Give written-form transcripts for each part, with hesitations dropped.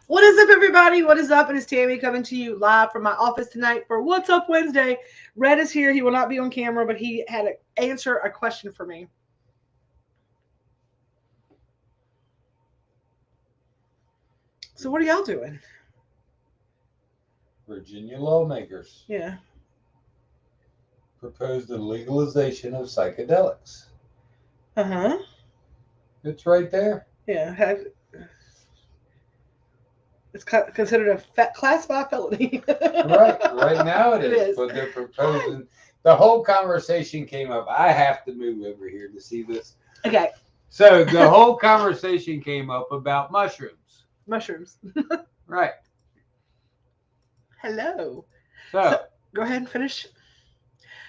What is up, everybody? What is up? It is Tammy coming to you live from my office tonight for What's Up Wednesday. Red is here. He will not be on camera, but he had to answer a question for me. So what are y'all doing? Virginia lawmakers proposed the legalization of psychedelics. Uh-huh. It's right there. Yeah. It's considered a class 5 felony. Right now it is. But they're proposing. The whole conversation came up. I have to move over here to see this. Okay. So the whole conversation came up about mushrooms. Mushrooms. Right. Hello. So go ahead and finish.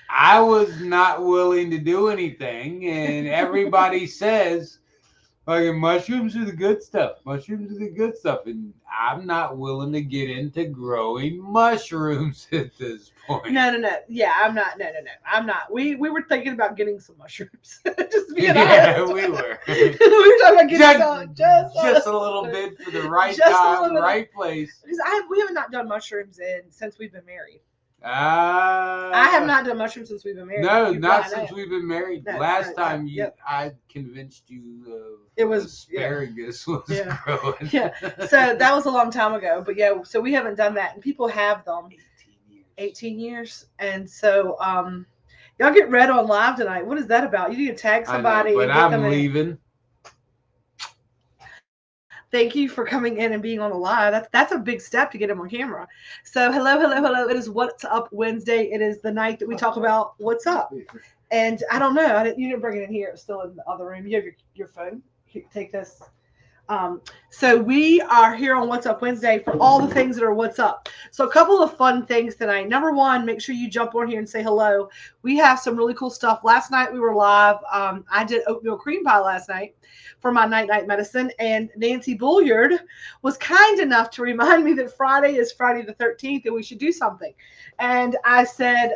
I was not willing to do anything, and everybody says, fucking mushrooms are the good stuff. Mushrooms are the good stuff. And I'm not willing to get into growing mushrooms at this point. No. Yeah, I'm not. No. I'm not. We were thinking about getting some mushrooms. Just being yeah, honest. we were. We were talking about getting some. Just a little bit for the right time, right place. Because we have not done mushrooms since we've been married. I have not done mushrooms since we've been married. No, not since we've been married. No, Last time I convinced you it was asparagus was growing. Yeah, so that was a long time ago. But yeah, so we haven't done that, and people have them. 18 years, and so y'all get Red on live tonight. What is that about? You need to tag somebody. I know, but I'm leaving. Thank you for coming in and being on the live. That's a big step to get him on camera. So hello. It is What's Up Wednesday. It is the night that we talk about what's up. And I don't know. You didn't bring it in here. It's still in the other room. You have your phone. Here, take this. So we are here on What's Up Wednesday for all the things that are what's up. So a couple of fun things tonight. Number one, make sure you jump on here and say hello. We have some really cool stuff. Last night we were live. I did oatmeal cream pie last night for my night medicine, and Nancy Bulliard was kind enough to remind me that Friday is Friday the 13th and we should do something. And I said,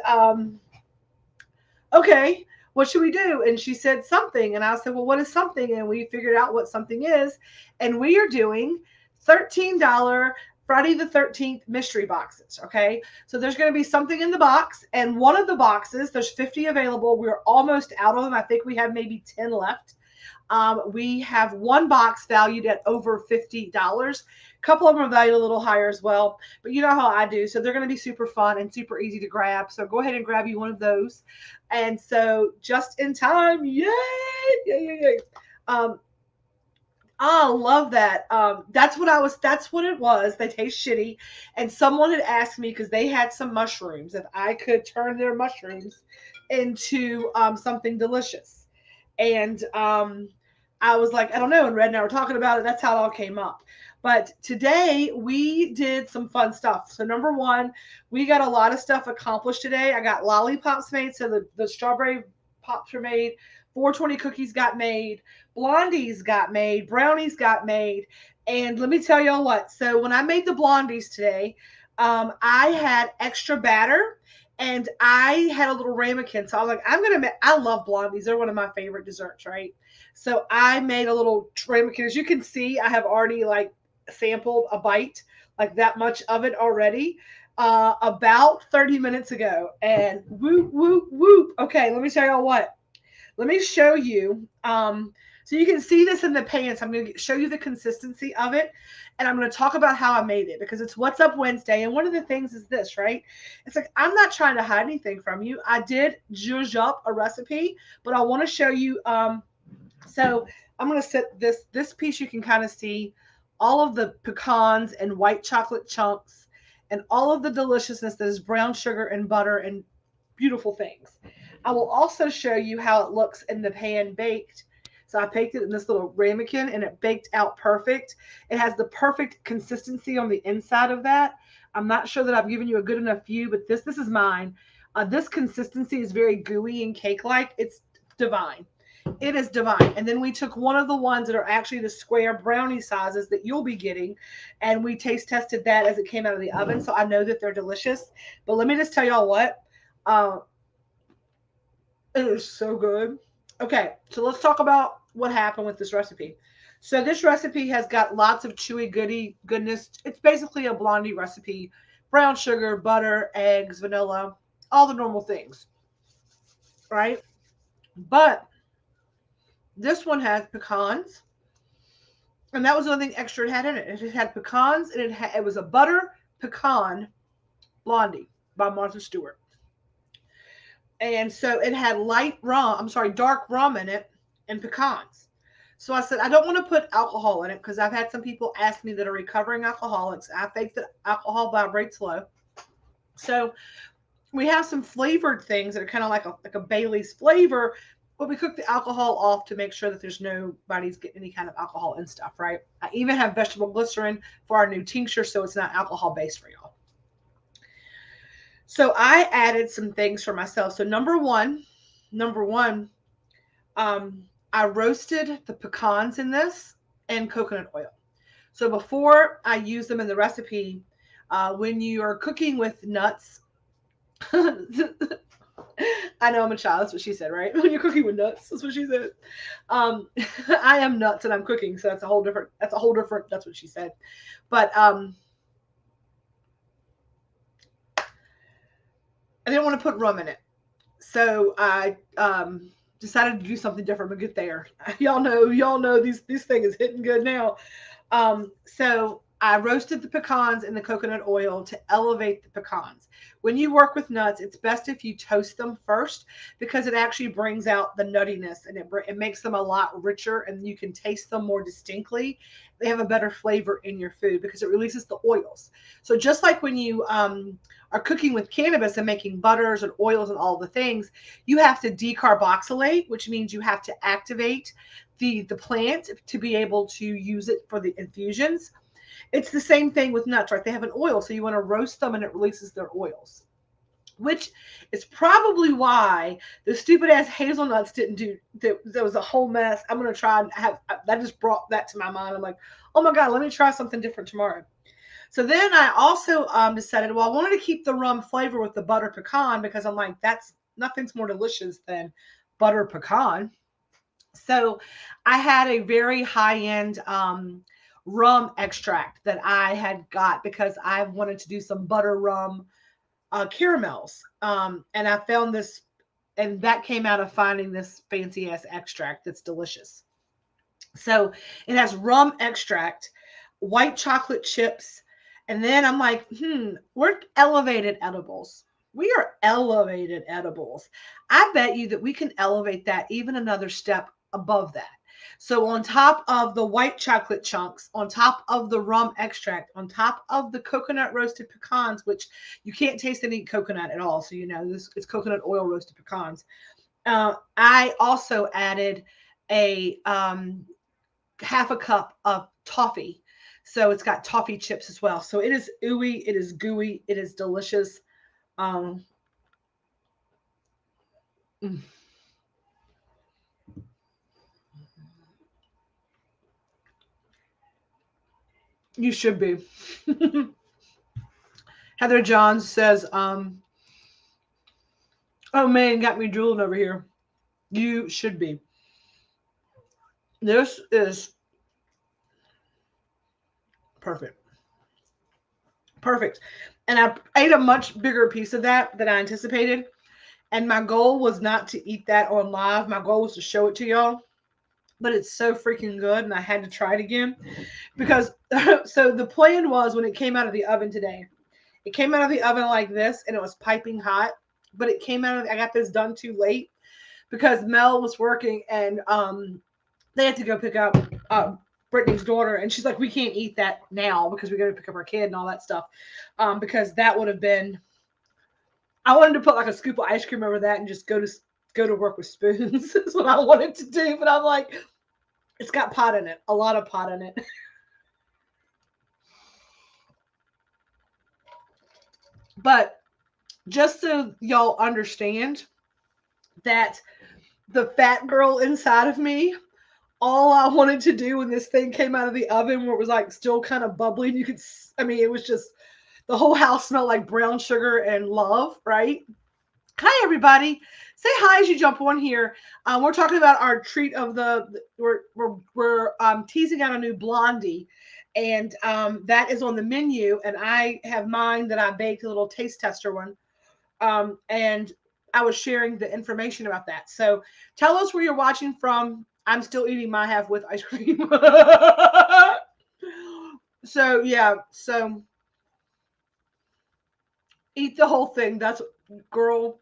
okay, what should we do? And she said something. And I said, well, what is something? And we figured out what something is. And we are doing $13 Friday the 13th mystery boxes. Okay. So there's going to be something in the box. And one of the boxes, there's 50 available. We're almost out of them. I think we have maybe 10 left. We have one box valued at over $50. A couple of them are valued a little higher as well, but you know how I do. So they're going to be super fun and super easy to grab. So go ahead and grab you one of those. And so just in time, yay. I love that. That's what it was. They taste shitty. And someone had asked me, because they had some mushrooms, if I could turn their mushrooms into something delicious. And I was like, I don't know. And Red and I were talking about it. That's how it all came up. But today we did some fun stuff. So number one, we got a lot of stuff accomplished today. I got lollipops made. So the strawberry pops were made. 420 cookies got made. Blondies got made. Brownies got made. And let me tell y'all what. So when I made the blondies today, I had extra batter. And I had a little ramekin. So I was like, I love blondies. They're one of my favorite desserts, right? So I made a little ramekin. As you can see, I have already sampled a bite, like that much of it already, about 30 minutes ago. And whoop, whoop, whoop. Okay, let me tell y'all what. Let me show you. So you can see this in the pan. So I'm going to show you the consistency of it. And I'm going to talk about how I made it, because it's What's Up Wednesday. And one of the things is this, right? It's like, I'm not trying to hide anything from you. I did zhuzh up a recipe, but I want to show you. So I'm going to set this piece. You can kind of see all of the pecans and white chocolate chunks and all of the deliciousness that is brown sugar and butter and beautiful things. I will also show you how it looks in the pan baked. So I baked it in this little ramekin and it baked out perfect. It has the perfect consistency on the inside of that. I'm not sure that I've given you a good enough view, but this is mine. This consistency is very gooey and cake-like. It's divine. It is divine. And then we took one of the ones that are actually the square brownie sizes that you'll be getting, and we taste tested that as it came out of the oven. So I know that they're delicious. But let me just tell y'all what, uh, it is so good. Okay, so let's talk about what happened with this recipe. So this recipe has got lots of chewy goody goodness. It's basically a blondie recipe: brown sugar, butter, eggs, vanilla, all the normal things, right? But this one has pecans, and that was the only thing extra it had in it. It had pecans, and it was a butter pecan blondie by Martha Stewart. And so it had dark rum in it and pecans. So I said, I don't want to put alcohol in it because I've had some people ask me that are recovering alcoholics. I think that alcohol vibrates low. So we have some flavored things that are kind of like a Bailey's flavor, but we cook the alcohol off to make sure that there's nobody's getting any kind of alcohol and stuff, right? I even have vegetable glycerin for our new tincture, so it's not alcohol based for y'all. So I added some things for myself. So number one, I roasted the pecans in this and coconut oil. So before I use them in the recipe, when you are cooking with nuts, I know I'm a child. That's what she said, right? When you're cooking with nuts, that's what she said. Um, I am nuts and I'm cooking, so that's a whole different. That's a whole different. That's what she said. But I didn't want to put rum in it, so I decided to do something different. But get there, y'all know these thing is hitting good now. So I roasted the pecans in the coconut oil to elevate the pecans. When you work with nuts, it's best if you toast them first because it actually brings out the nuttiness and it makes them a lot richer and you can taste them more distinctly. They have a better flavor in your food because it releases the oils. So just like when you are cooking with cannabis and making butters and oils and all the things, you have to decarboxylate, which means you have to activate the plant to be able to use it for the infusions. It's the same thing with nuts, right? They have an oil, so you want to roast them and it releases their oils, which is probably why the stupid ass hazelnuts didn't do. There was a whole mess. I'm gonna try and have that. Just brought that to my mind. I'm like, oh my god, let me try something different tomorrow. So then I also decided, well, I wanted to keep the rum flavor with the butter pecan because I'm like, that's nothing's more delicious than butter pecan. So I had a very high end rum extract that I had got because I wanted to do some butter rum caramels. And I found this, and that came out of finding this fancy ass extract that's delicious. So it has rum extract, white chocolate chips, and then I'm like, we're elevated edibles. We are elevated edibles. I bet you that we can elevate that even another step above that. So on top of the white chocolate chunks, on top of the rum extract, on top of the coconut roasted pecans, which you can't taste any coconut at all, so you know this it's coconut oil roasted pecans. I also added a half a cup of toffee. So it's got toffee chips as well. So it is ooey, it is gooey, it is delicious. Um, mm, you should be. Heather Johns says, oh man, got me drooling over here. You should be. This is perfect. Perfect. And I ate a much bigger piece of that than I anticipated. And my goal was not to eat that on live. My goal was to show it to y'all. But it's so freaking good, and I had to try it again because so the plan was when it came out of the oven today, it came out of the oven like this, and it was piping hot. But it came out of I got this done too late because Mel was working, and they had to go pick up Brittany's daughter, and she's like, we can't eat that now because we got to pick up our kid and all that stuff, because that would have been. I wanted to put like a scoop of ice cream over that and just go to work with spoons. Is what I wanted to do, but I'm like, it's got pot in it, a lot of pot in it. But just so y'all understand that the fat girl inside of me, all I wanted to do when this thing came out of the oven, where it was like still kind of bubbling, you could, I mean, it was just, the whole house smelled like brown sugar and love, right? Hi, everybody. Say hi as you jump on here. We're talking about our treat of we're teasing out a new blondie, and that is on the menu. And I have mine that I baked, a little taste tester one. And I was sharing the information about that. So tell us where you're watching from. I'm still eating my half with ice cream. So yeah, so eat the whole thing. That's, girl.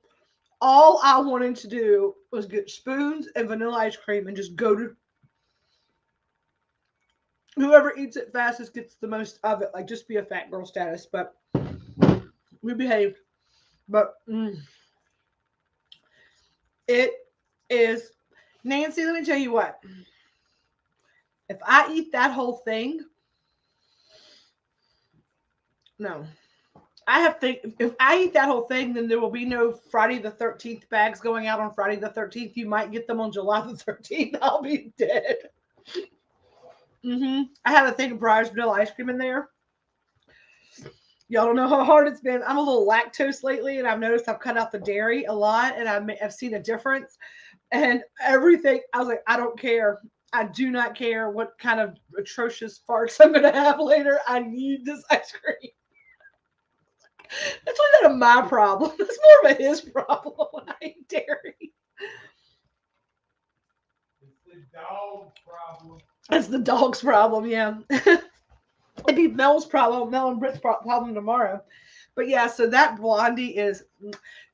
All I wanted to do was get spoons and vanilla ice cream and just go to whoever eats it fastest gets the most of it. Like, just be a fat girl status. But we behaved. But it is, Nancy. Let me tell you what. If I eat that whole thing, no. I have think if I eat that whole thing, then there will be no Friday the 13th bags going out on Friday the 13th. You might get them on July the 13th. I'll be dead. I have a thing of Breyers vanilla ice cream in there. Y'all don't know how hard it's been. I'm a little lactose lately, and I've noticed I've cut out the dairy a lot, and I've seen a difference. And everything, I was like, I don't care. I do not care what kind of atrocious farts I'm going to have later. I need this ice cream. That's really not my problem. That's more of a his problem when I eat dairy. It's the dog's problem. It's the dog's problem, yeah. It'd be Mel's problem, Mel and Britt's problem tomorrow. But yeah, so that blondie is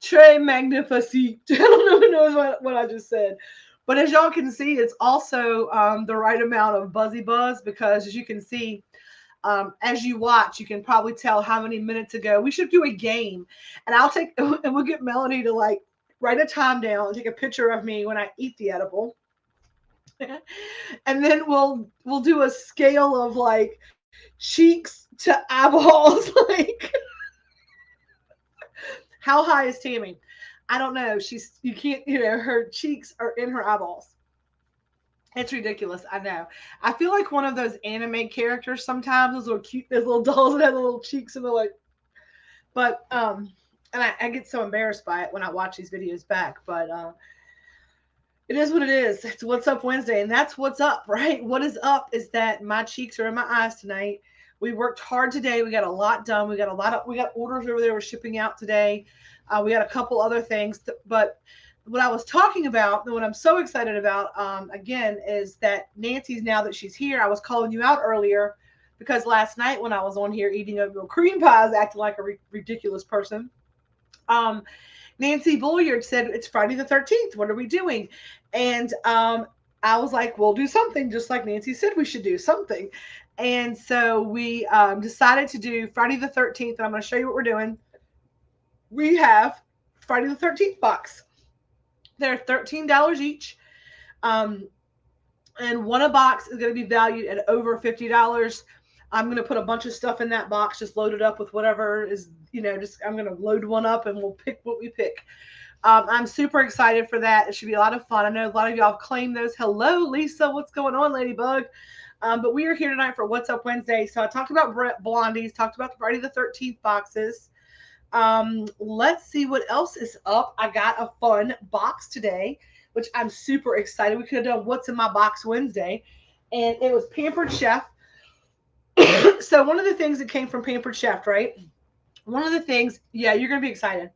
très magnifique. I don't even know what I just said. But as y'all can see, it's also the right amount of buzzy buzz, because as you can see, as you watch, you can probably tell how many minutes ago. We should do a game, and and we'll get Melanie to like write a time down and take a picture of me when I eat the edible. And then we'll do a scale of like cheeks to eyeballs. Like, how high is Tammy? I don't know. You can't, her cheeks are in her eyeballs. It's ridiculous. I know. I feel like one of those anime characters sometimes. Those little cute, those little dolls that have the little cheeks, and they're like, but and I get so embarrassed by it when I watch these videos back. But it is what it is. It's What's Up Wednesday, and that's what's up, right? What is up is that my cheeks are in my eyes tonight. We worked hard today. We got a lot done. We got orders over there we're shipping out today. We got a couple other things, but what I was talking about, and what I'm so excited about, again, is that Nancy's, now that she's here. I was calling you out earlier because last night when I was on here eating oatmeal cream pies, acting like a ridiculous person, Nancy Bulliard said, it's Friday the 13th. What are we doing? And I was like, we'll do something, just like Nancy said we should do something. And so we decided to do Friday the 13th. And I'm going to show you what we're doing. We have Friday the 13th box. They're $13 each. And one a box is going to be valued at over $50. I'm going to put a bunch of stuff in that box, just load it up with whatever is, I'm going to load one up and we'll pick what we pick. I'm super excited for that. It should be a lot of fun. I know a lot of y'all claim those. Hello, Lisa. What's going on, Ladybug? But we are here tonight for What's Up Wednesday. So I talked about blondies, talked about the Friday the 13th boxes. Let's see what else is up. I got a fun box today, which I'm super excited. We could have done What's in My Box Wednesday, and it was Pampered Chef. So one of the things that came from Pampered Chef, right? One of the things, yeah, you're going to be excited.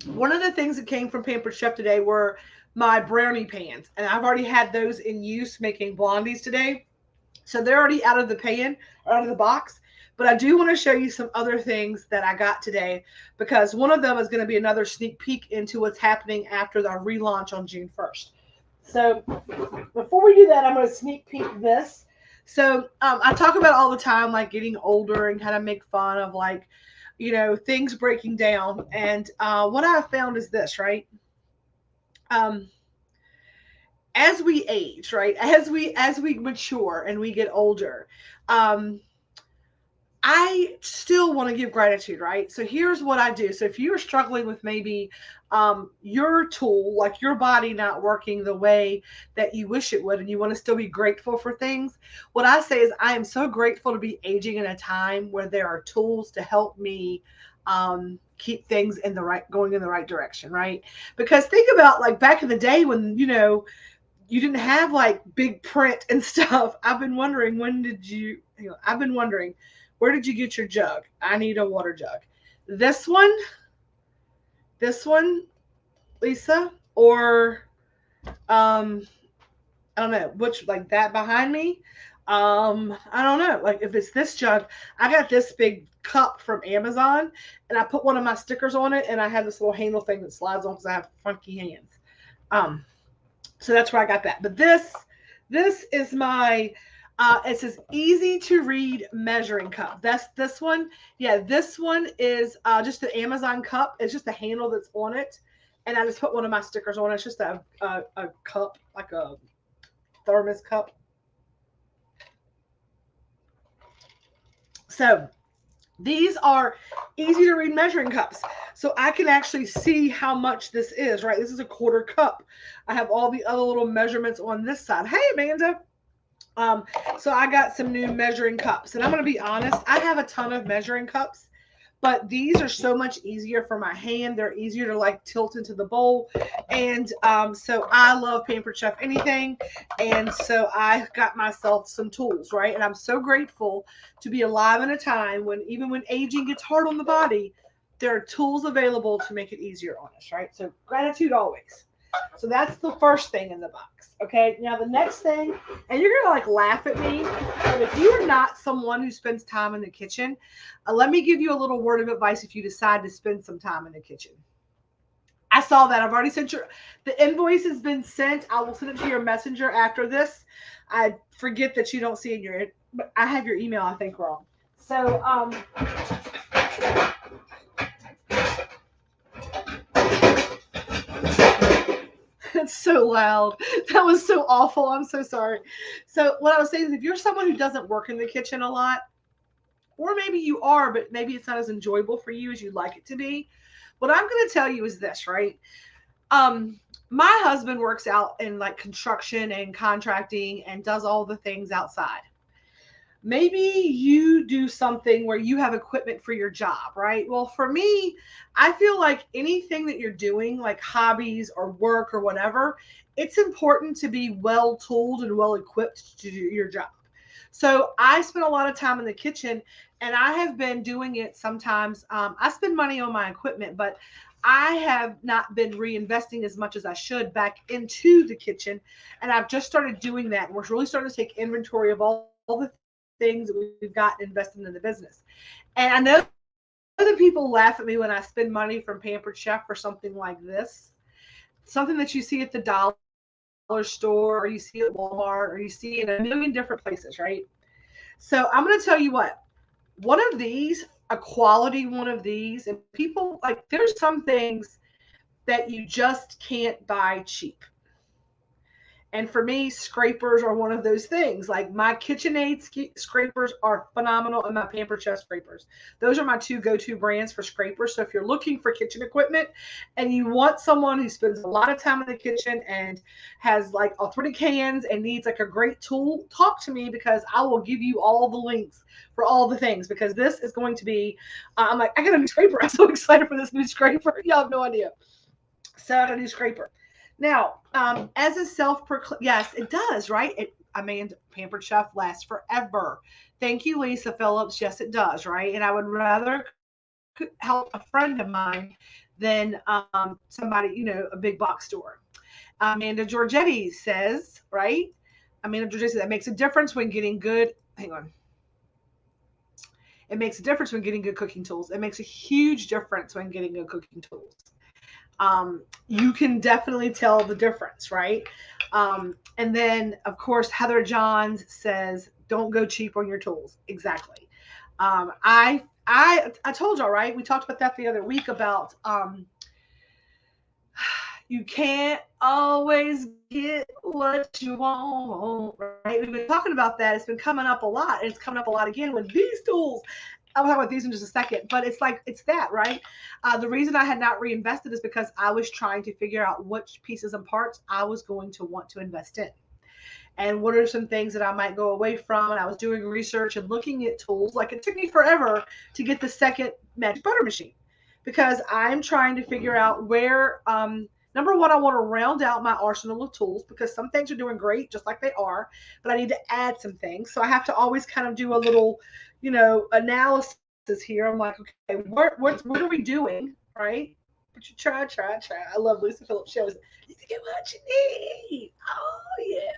One of the things that came from Pampered Chef today were my brownie pans, and I've already had those in use making blondies today. So they're already out of the pan, or out of the box. But I do want to show you some other things that I got today, because one of them is going to be another sneak peek into what's happening after the relaunch on June 1st. So before we do that, I'm going to sneak peek this. So I talk about all the time, like getting older, and kind of make fun of like, things breaking down. And what I found is this, right? As we age, right? As we mature and we get older, I still want to give gratitude, right? So here's what I do. So if you're struggling with maybe your tool, like your body not working the way that you wish it would, and you want to still be grateful for things, what I say is I am so grateful to be aging in a time where there are tools to help me keep things in the right, going in the right direction, right? Because think about like back in the day when you didn't have like big print and stuff. I've been wondering I've been wondering where did you get your jug? I need a water jug. This one, this one, Lisa, or um, I don't know which, like that behind me. I don't know. Like if it's this jug, I got this big cup from Amazon, and I put one of my stickers on it, and I have this little handle thing that slides on because I have funky hands. Um, so that's where I got that. But this is my it says easy to read measuring cup. That's this one. Yeah, this one is just the Amazon cup. It's just the handle that's on it, and I just put one of my stickers on. It's just a cup, like a thermos cup. So these are easy to read measuring cups. So I can actually see how much this is, right? This is a quarter cup. I have all the other little measurements on this side. Hey, Amanda. Um, so I got some new measuring cups. And I'm going to be honest, I have a ton of measuring cups, but these are so much easier for my hand. They're easier to like tilt into the bowl. And so I love Pampered Chef anything. And so I got myself some tools, right? And I'm so grateful to be alive in a time when even when aging gets hard on the body, there are tools available to make it easier on us, right? So gratitude always. So that's the first thing in the box. Okay. Now the next thing, and you're gonna like laugh at me, but if you are not someone who spends time in the kitchen, let me give you a little word of advice if you decide to spend some time in the kitchen. I saw that. I've already sent the invoice has been sent. I will send it to your messenger after this. I forget that you don't see in your, but I have your email, I think, wrong. So, it's so loud. That was so awful. I'm so sorry. So, what I was saying is, if you're someone who doesn't work in the kitchen a lot, or maybe you are, but maybe it's not as enjoyable for you as you'd like it to be, what I'm going to tell you is this, right? My husband works out in like construction and contracting and does all the things outside. Maybe you do something where you have equipment for your job, right? Well, for me, I feel like anything that you're doing, like hobbies or work or whatever, it's important to be well tooled and well equipped to do your job. So I spend a lot of time in the kitchen, and I have been doing it sometimes. I spend money on my equipment, but I have not been reinvesting as much as I should back into the kitchen. And I've just started doing that. And we're really starting to take inventory of all the things that we've got invested in the business. And I know that people laugh at me when I spend money from Pampered Chef for something like this, something that you see at the dollar store, or you see at Walmart, or you see in a million different places, right? So I'm going to tell you what, one of these, a quality one of these, and people like, there's some things that you just can't buy cheap. And for me, scrapers are one of those things. Like my KitchenAid scrapers are phenomenal, and my Pampered Chef scrapers. Those are my two go-to brands for scrapers. So if you're looking for kitchen equipment and you want someone who spends a lot of time in the kitchen and has like arthritic hands and needs like a great tool, talk to me because I will give you all the links for all the things, because this is going to be, I'm like, I got a new scraper. I'm so excited for this new scraper. Y'all have no idea. So I got a new scraper. Now, as a self-proclaimed, yes, it does, right? I mean, Pampered Chef lasts forever. Thank you, Lisa Phillips. Yes, it does, right? And I would rather help a friend of mine than somebody, a big box store. Amanda Giorgetti says, right? Amanda Giorgetti says that makes a difference when getting good. Hang on. It makes a difference when getting good cooking tools. It makes a huge difference when getting good cooking tools. You can definitely tell the difference, right? And then, of course, Heather Johns says, "Don't go cheap on your tools." Exactly. I told y'all, right? We talked about that the other week about you can't always get what you want, right? We've been talking about that. It's been coming up a lot, and it's coming up a lot again with these tools. I'll talk about these in just a second, but it's like it's that, right? The reason I had not reinvested is because I was trying to figure out which pieces and parts I was going to want to invest in, and what are some things that I might go away from. And I was doing research and looking at tools. Like it took me forever to get the second magic butter machine because I'm trying to figure out where. Number one, I want to round out my arsenal of tools because some things are doing great just like they are, but I need to add some things. So I have to always kind of do a little, analysis here. I'm like, okay, what are we doing, right? But you try. I love Lisa Phillips shows. You get what you need. Oh yeah.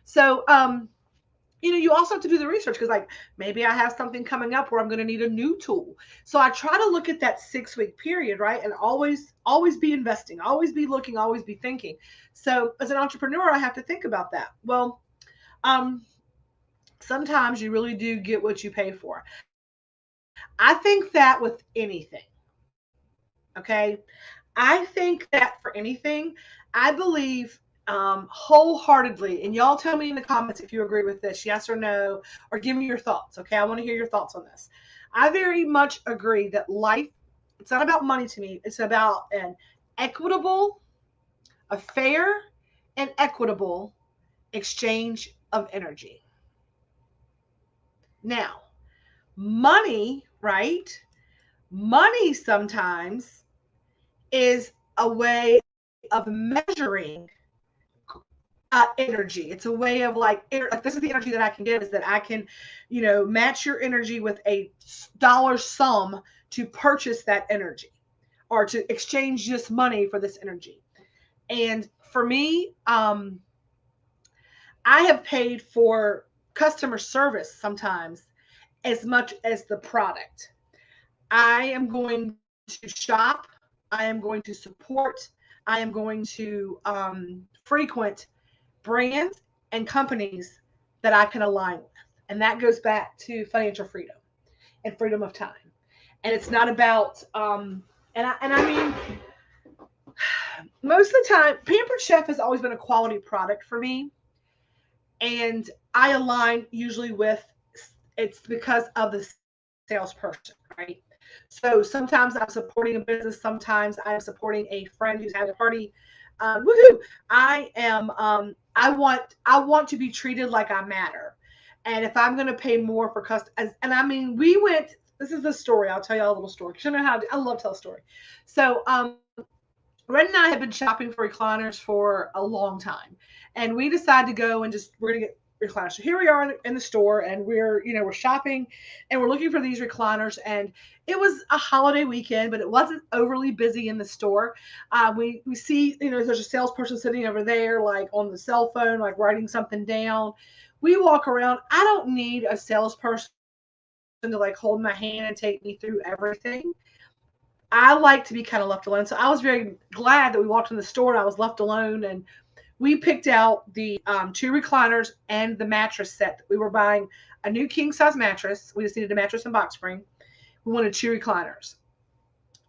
So, you also have to do the research because, like, maybe I have something coming up where I'm going to need a new tool. So I try to look at that 6 week period, right, and always be investing, always be looking, always be thinking. So as an entrepreneur, I have to think about that. Well, um, sometimes you really do get what you pay for. I think that with anything. Okay, I think that for anything, I believe wholeheartedly, and y'all tell me in the comments if you agree with this, yes or no, or give me your thoughts. Okay, I want to hear your thoughts on this. I very much agree that life, it's not about money to me, it's about an equitable, a fair, and equitable exchange of energy. Now, money, right? Money sometimes is a way of measuring energy. It's a way of like this is the energy that I can give is that I can, match your energy with a dollar sum to purchase that energy or to exchange this money for this energy. And for me, I have paid for customer service sometimes as much as the product. I am going to shop. I am going to support. I am going to frequent brands and companies that I can align with. And that goes back to financial freedom and freedom of time. And it's not about and I mean most of the time Pampered Chef has always been a quality product for me, and I align usually with it's because of the salesperson, right? So sometimes I'm supporting a business, sometimes I'm supporting a friend who's having a party. Woohoo! I want to be treated like I matter, and if I'm going to pay more for and I mean we went. This is the story. I'll tell you a little story because you know how I love to tell a story. So Red and I have been shopping for recliners for a long time, and we decided to go and just we're gonna get recliners. So here we are in the store, and we're shopping, and we're looking for these recliners. And it was a holiday weekend, but it wasn't overly busy in the store. We see there's a salesperson sitting over there like on the cell phone, like writing something down. We walk around. I don't need a salesperson to like hold my hand and take me through everything. I like to be kind of left alone. So I was very glad that we walked in the store and I was left alone. And we picked out the two recliners and the mattress set. We were buying a new king size mattress. We just needed a mattress and box spring. We wanted two recliners.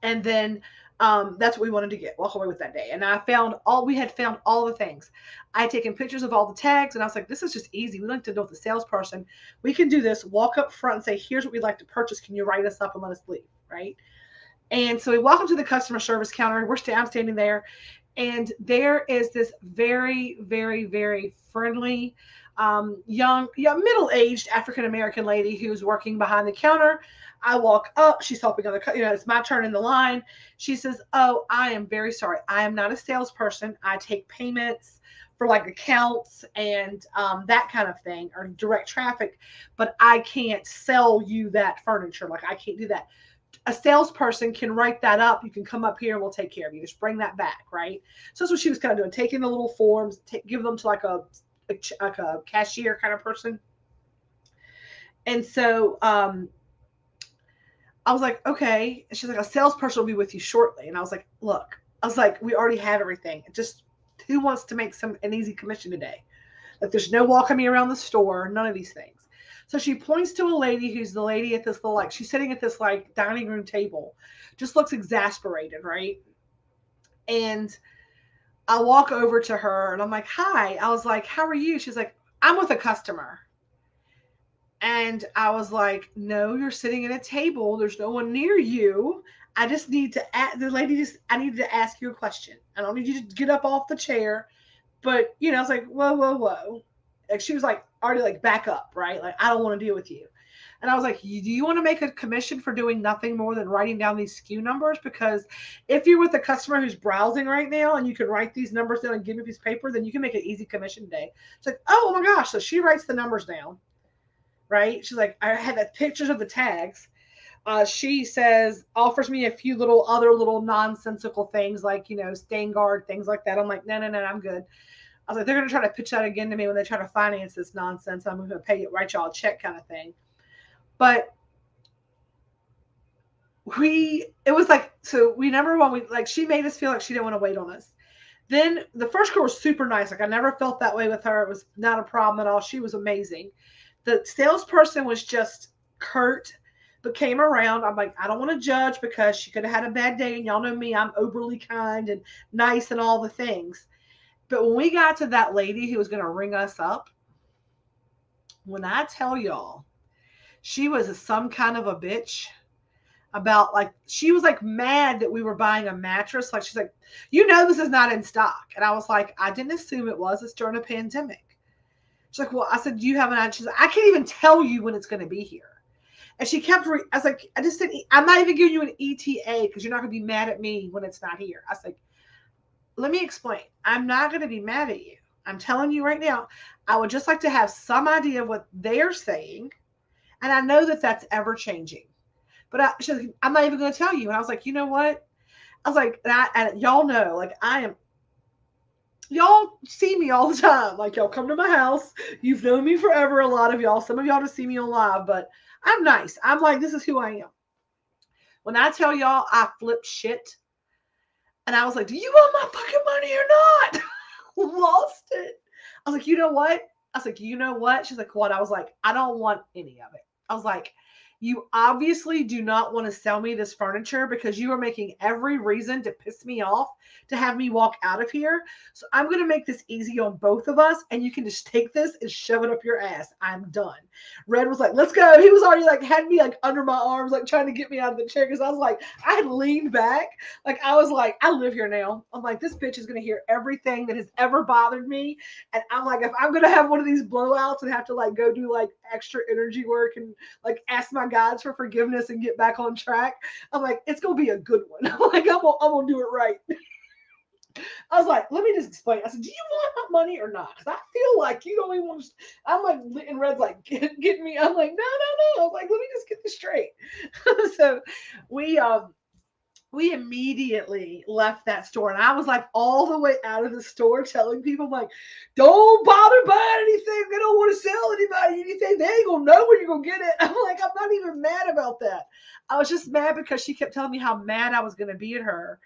And then that's what we wanted to get, walk away with that day. And we had found all the things. I had taken pictures of all the tags and I was like, this is just easy. We like to know the salesperson. We can do this, walk up front and say, here's what we'd like to purchase. Can you write us up and let us leave? Right. And so we walk up to the customer service counter. I'm standing there, and there is this very, very, very friendly, middle-aged African American lady who's working behind the counter. I walk up. She's helping it's my turn in the line. She says, "Oh, I am very sorry. I am not a salesperson. I take payments for like accounts and that kind of thing or direct traffic, but I can't sell you that furniture. Like I can't do that. A salesperson can write that up. You can come up here and we'll take care of you. Just bring that back, right?" So that's what she was kind of doing, taking the little forms, give them to like a cashier kind of person. And so I was like, okay. And she's like, a salesperson will be with you shortly. And I was like, look, I was like, we already have everything. Just who wants to make an easy commission today? Like there's no walking me around the store, none of these things. So she points to a lady who's the lady at this little, like, she's sitting at this like dining room table, just looks exasperated, right? And I walk over to her and I'm like, hi. I was like, how are you? She's like, I'm with a customer. And I was like, no, you're sitting at a table. There's no one near you. I just need to the lady just I need to ask you a question. I don't need you to get up off the chair. But I was like, whoa, whoa, whoa. Like she was like already like back up, right? Like I don't want to deal with you. And I was like, do you want to make a commission for doing nothing more than writing down these SKU numbers? Because if you're with a customer who's browsing right now and you can write these numbers down and give me a piece of paper, then you can make an easy commission day. It's like, oh my gosh. So she writes the numbers down, right? She's like, I had the pictures of the tags. She says, offers me a few other little nonsensical things like, stain guard, things like that. I'm like, no, no, no, I'm good. I was like, they're going to try to pitch that again to me when they try to finance this nonsense. I'm going to pay you, write y'all a check kind of thing. But it was like, so we number one, she made us feel like she didn't want to wait on us. Then the first girl was super nice. Like I never felt that way with her. It was not a problem at all. She was amazing. The salesperson was just curt, but came around. I'm like, I don't want to judge because she could have had a bad day. And y'all know me, I'm overly kind and nice and all the things. But when we got to that lady who was going to ring us up, when I tell y'all, she was some kind of a bitch about she was like mad that we were buying a mattress. Like she's like, this is not in stock. And I was like, I didn't assume it was. It's during a pandemic. She's like, well, I said, do you have an ad? She's like, I can't even tell you when it's going to be here. And she kept, I was like, I just said, I'm not even giving you an ETA because you're not going to be mad at me when it's not here. I was like, let me explain. I'm not going to be mad at you. I'm telling you right now, I would just like to have some idea of what they're saying. And I know that that's ever changing. But she's like, I'm not even going to tell you. And I was like, you know what? I was like, and y'all know, like y'all see me all the time. Like y'all come to my house. You've known me forever. A lot of y'all. Some of y'all just see me on live, but I'm nice. I'm like, this is who I am. When I tell y'all I flip shit, and I was like, do you want my fucking money or not? Lost it. I was like, you know what? I was like, you know what? She's like, what? I was like, I don't want any of it. I was like, you obviously do not want to sell me this furniture because you are making every reason to piss me off to have me walk out of here. So I'm going to make this easy on both of us and you can just take this and shove it up your ass. I'm done. Red was like, let's go. He was already had me under my arms, trying to get me out of the chair because I was like, I had leaned back. I was like, I live here now. I'm like, this bitch is going to hear everything that has ever bothered me. And I'm like, if I'm going to have one of these blowouts and have to go do extra energy work and ask my gods for forgiveness and get back on track, I'm like, it's gonna be a good one. I'm gonna do it right. I was like, let me just explain. I said, do you want my money or not? Because I feel like you don't even want to. I'm like, and Red's like, get me. I'm like, no. I'm like, let me just get this straight. So we immediately left that store, and I was all the way out of the store telling people, don't bother buying anything. They don't want to sell anybody anything. They ain't gonna know when you're gonna get it. I'm like, I'm not even mad about that. I was just mad because she kept telling me how mad I was gonna be at her,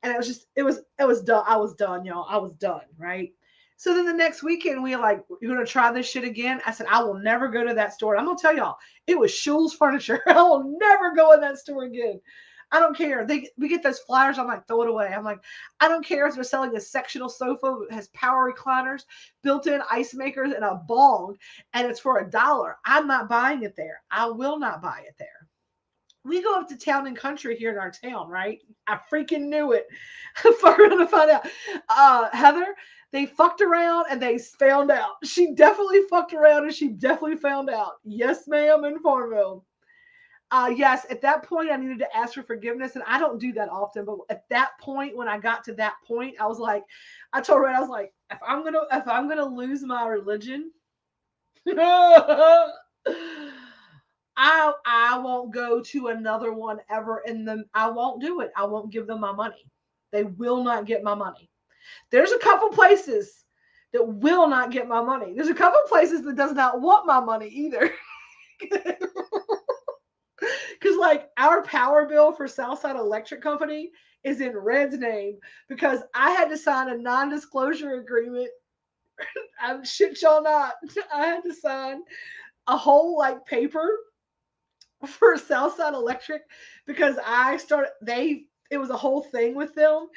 and it was done. I was done, y'all. I was done, right? So then the next weekend we were you're gonna try this shit again. I said, I will never go to that store. I'm gonna tell y'all, it was Schul's Furniture. I will never go in that store again. I don't care. We get those flyers. I'm like, throw it away. I'm like, I don't care if they're selling a sectional sofa that has power recliners, built-in ice makers, and a bong, and it's for $1. I'm not buying it there. I will not buy it there. We go up to Town and Country here in our town, right? I freaking knew it. Fuck around to find out. Heather, they fucked around and they found out. She definitely fucked around and she definitely found out. Yes, ma'am, in Farmville. Yes, at that point I needed to ask for forgiveness, and I don't do that often. But at that point, when I got to that point, I was like, I told Red, I was like, if I'm gonna lose my religion, I won't go to another one ever, and I won't do it. I won't give them my money. They will not get my money. There's a couple places that will not get my money. There's a couple places that does not want my money either. Because our power bill for Southside Electric Company is in Red's name because I had to sign a non-disclosure agreement. I'm shit y'all not. I had to sign a whole paper for Southside Electric because it was a whole thing with them,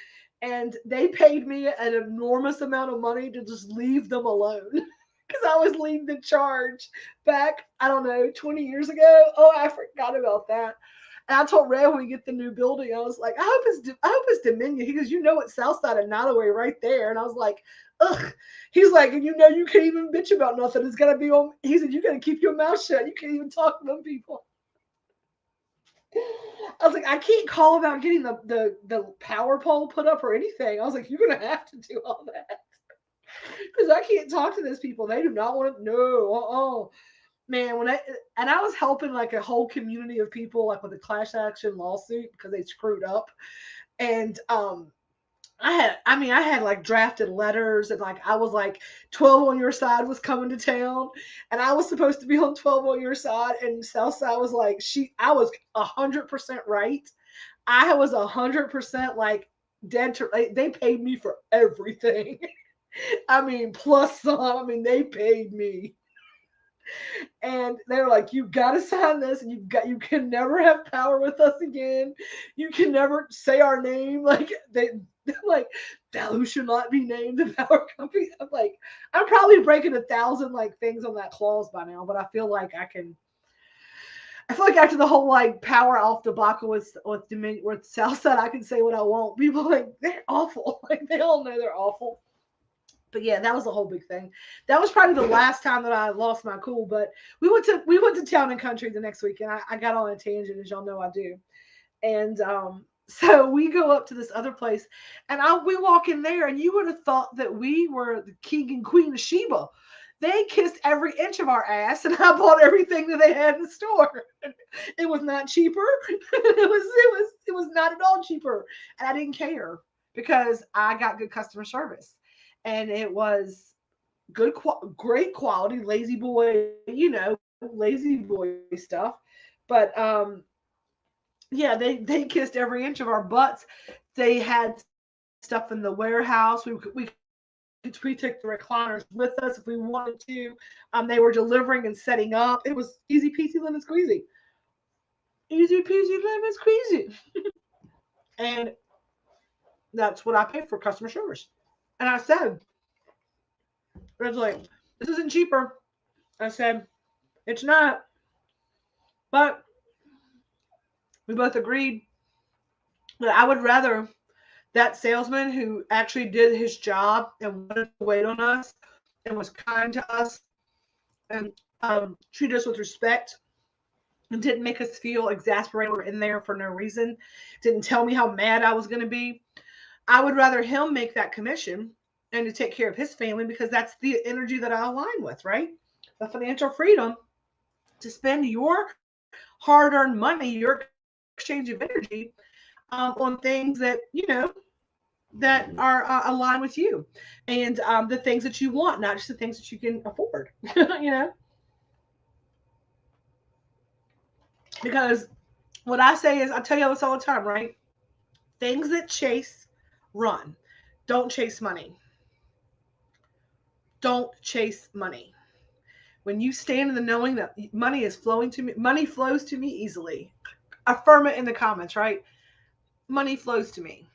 and they paid me an enormous amount of money to just leave them alone. because I was leading the charge back, I don't know, 20 years ago. Oh, I forgot about that. And I told Ray when we get the new building, I was like, I hope it's Dominion. He goes, you know it's Southside and Nottoway right there. And I was like, ugh. He's like, and you know you can't even bitch about nothing. It's gotta be on. He said, you gotta keep your mouth shut. You can't even talk to them people. I was like, I can't call about getting the power pole put up or anything. I was like, you're gonna have to do all that because I can't talk to those people. They do not want to. No, man. I was helping like a whole community of people like with a class action lawsuit because they screwed up, and I had like drafted letters and like I was like 12 on your side was coming to town and I was supposed to be on 12 on your side and Southside was like I was 100% right. I was 100% like dead to they paid me for everything. I mean plus some. I mean they paid me. And they were like, you gotta sign this and you can never have power with us again. You can never say our name. Like they're like thou who should not be named the power company. I'm like, I'm probably breaking 1,000 like things on that clause by now, but I feel like after the whole like power off debacle with Dominion with Southside, I can say what I want. People like they're awful. Like they all know they're awful. But yeah, that was a whole big thing. That was probably the last time that I lost my cool. But we went to town and country the next week, and I got on a tangent, as y'all know I do. And so we go up to this other place, and we walk in there, and you would have thought that we were the king and queen of Sheba. They kissed every inch of our ass, and I bought everything that they had in the store. It was not cheaper. It was not at all cheaper, and I didn't care because I got good customer service, and it was great quality, lazy boy, lazy boy stuff. But yeah, they kissed every inch of our butts. They had stuff in the warehouse. We took the recliners with us if we wanted to. They were delivering and setting up. It was easy peasy lemon squeezy. Easy peasy lemon squeezy. And that's what I paid for customer service. And I said, I was like, this isn't cheaper. I said, it's not. But we both agreed that I would rather that salesman who actually did his job and wanted to wait on us and was kind to us and treated us with respect and didn't make us feel exasperated or in there for no reason, didn't tell me how mad I was going to be. I would rather him make that commission and to take care of his family because that's the energy that I align with, right? The financial freedom to spend your hard earned money, your exchange of energy on things that, that are aligned with you and the things that you want, not just the things that you can afford, because what I say is, I tell you this all the time, right? Things that chase run. Don't chase money. Don't chase money. When you stand in the knowing that money is flowing to me, money flows to me easily. Affirm it in the comments, right? Money flows to me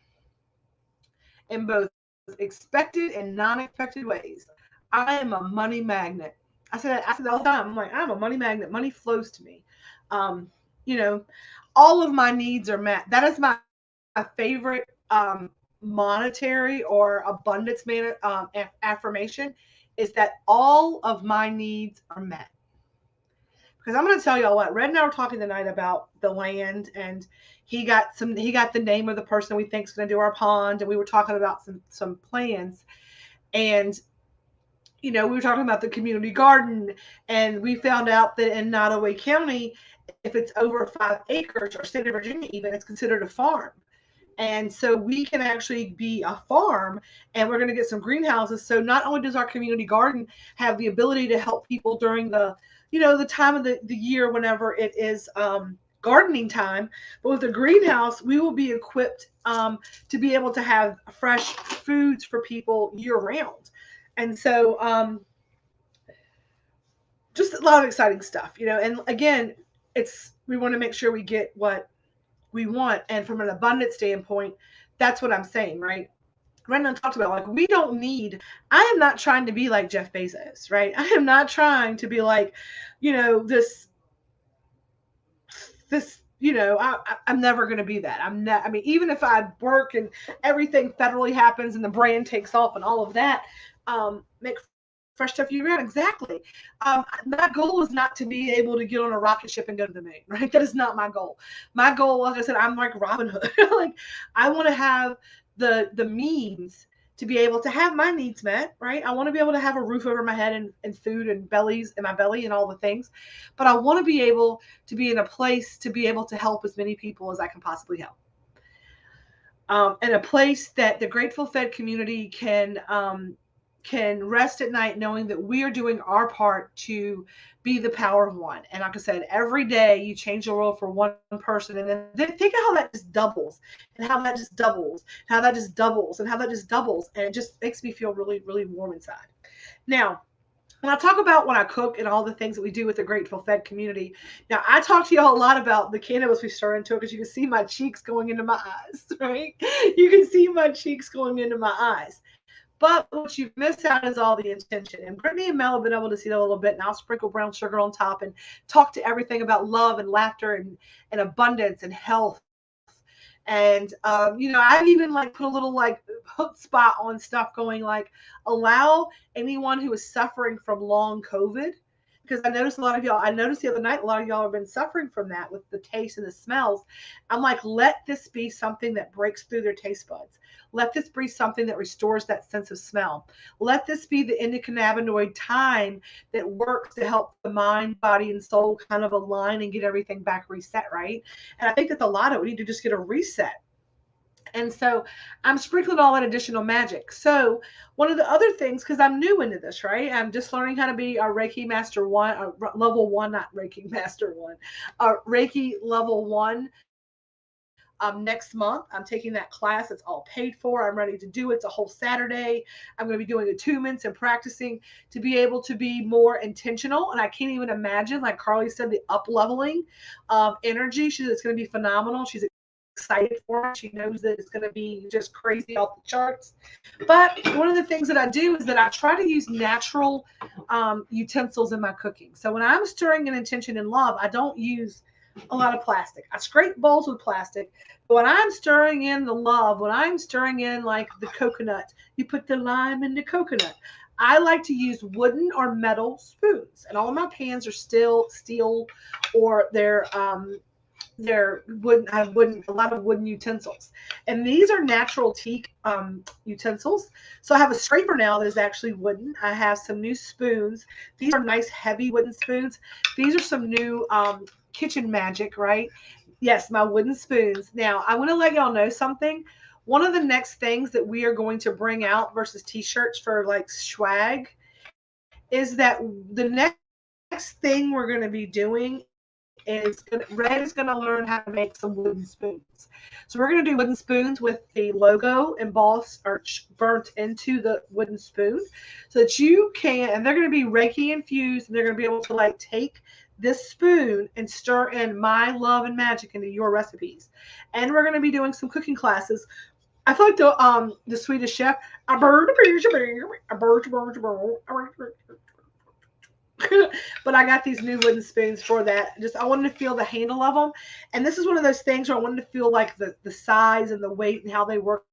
in both expected and non-expected ways. I am a money magnet. I said that all the time. I'm like, I'm a money magnet. Money flows to me. Um, you know, all of my needs are met. That is my favorite monetary or abundance affirmation is that all of my needs are met. Because I'm going to tell y'all what, Red and I were talking tonight about the land, and he got the name of the person we think is going to do our pond, and we were talking about some plans, and we were talking about the community garden, and we found out that in Nottoway County, if it's over 5 acres, or state of Virginia even, it's considered a farm. And so we can actually be a farm, and we're going to get some greenhouses. So not only does our community garden have the ability to help people during the time of the year whenever it is gardening time, but with the greenhouse, we will be equipped to be able to have fresh foods for people year round. And so just a lot of exciting stuff, and again, we want to make sure we get what we want. And from an abundance standpoint, that's what I'm saying, right? Brendan talked about, like, we don't need, I am not trying to be like Jeff Bezos, right? I am not trying to be like, this, I'm never going to be that. I'm not, I mean, even if I work and everything federally happens and the brand takes off and all of that, make fresh stuff year round. Exactly. My goal is not to be able to get on a rocket ship and go to the moon, right? That is not my goal. My goal, like I said, I'm like Robin Hood. Like, I want to have the means to be able to have my needs met, right? I want to be able to have a roof over my head and food and bellies in my belly and all the things. But I want to be able to be in a place to be able to help as many people as I can possibly help. And a place that the Grateful Fed community can rest at night knowing that we are doing our part to be the power of one. And like I said, every day you change the world for one person, and then think of how that just doubles, and how that just doubles, how that just doubles, and how that just doubles, and it just makes me feel really, really warm inside. Now, when I talk about when I cook and all the things that we do with the Grateful Fed community, now I talk to y'all a lot about the cannabis we stir into it because you can see my cheeks going into my eyes, right? You can see my cheeks going into my eyes. But what you've missed out is all the intention. And Brittany and Mel have been able to see that a little bit. And I'll sprinkle brown sugar on top and talk to everything about love and laughter and abundance and health. And, I've even like put a little like hook spot on stuff going like, allow anyone who is suffering from long COVID, because I noticed a lot of y'all, I noticed the other night, a lot of y'all have been suffering from that with the taste and the smells. I'm like, let this be something that breaks through their taste buds. Let this be something that restores that sense of smell. Let this be the endocannabinoid time that works to help the mind, body, and soul kind of align and get everything back reset, right? And I think that's a lot of it. We need to just get a reset. And so I'm sprinkling all that additional magic. So one of the other things, because I'm new into this, right? I'm just learning how to be a Reiki Master One, level one, not Reiki Master One, Reiki level one. Next month, I'm taking that class. It's all paid for. I'm ready to do it. It's a whole Saturday. I'm going to be doing attunements and practicing to be able to be more intentional. And I can't even imagine, like Carly said, the up leveling of energy. It's going to be phenomenal. She's excited for it. She knows that it's going to be just crazy off the charts. But one of the things that I do is that I try to use natural utensils in my cooking. So when I'm stirring an intention in love, I don't use a lot of plastic. I scrape bowls with plastic. But when I'm stirring in the love, when I'm stirring in like the coconut, you put the lime in the coconut. I like to use wooden or metal spoons, and all of my pans are still steel, or they're wooden. I have a lot of wooden utensils, and these are natural teak utensils. So I have a scraper now that is actually wooden. I have some new spoons. These are nice heavy wooden spoons. These are some new kitchen magic, right? Yes, my wooden spoons. Now I want to let y'all know something. One of the next things that we are going to bring out versus t-shirts for like swag is that the next thing we're going to be doing is Red is going to learn how to make some wooden spoons. So we're going to do wooden spoons with the logo embossed or burnt into the wooden spoon so that you can, and they're going to be Reiki infused, and they're going to be able to like take this spoon and stir in my love and magic into your recipes. And we're going to be doing some cooking classes. I feel like the Swedish chef, but I got these new wooden spoons for that. Just I wanted to feel the handle of them, and this is one of those things where I wanted to feel like the size and the weight and how they work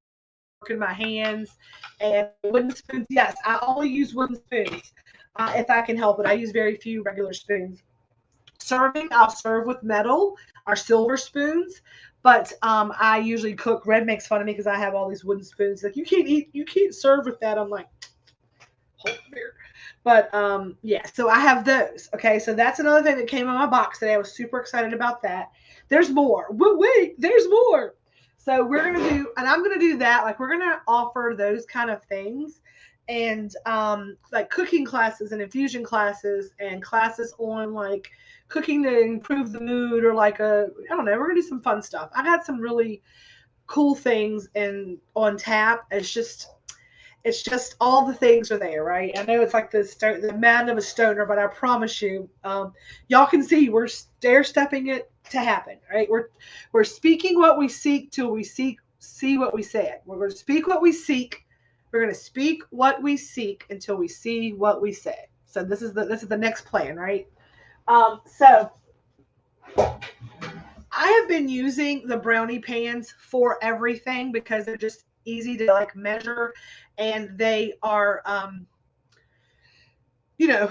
in my hands. And wooden spoons, yes, I only use wooden spoons if I can help it. I use very few regular spoons. Serving, I'll serve with metal or silver spoons, but I usually cook. Red makes fun of me because I have all these wooden spoons. Like, you can't serve with that. I'm like, hold beer. But yeah, so I have those. Okay, so that's another thing that came in my box today. I was super excited about that. There's more. Wait, there's more. So we're gonna do, and I'm gonna do that. Like, we're gonna offer those kind of things, and like cooking classes and infusion classes and classes on like cooking to improve the mood, or like I don't know. We're gonna do some fun stuff. I got some really cool things and on tap. It's just all the things are there, right? I know it's like the man of a stoner, but I promise you, y'all can see we're stair stepping it to happen, right? We're speaking what we seek till we see what we said. We're going to speak what we seek We're going to speak what we seek until we see what we say. So this is the next plan, right? So I have been using the brownie pans for everything because they're just easy to like measure, and they are you know,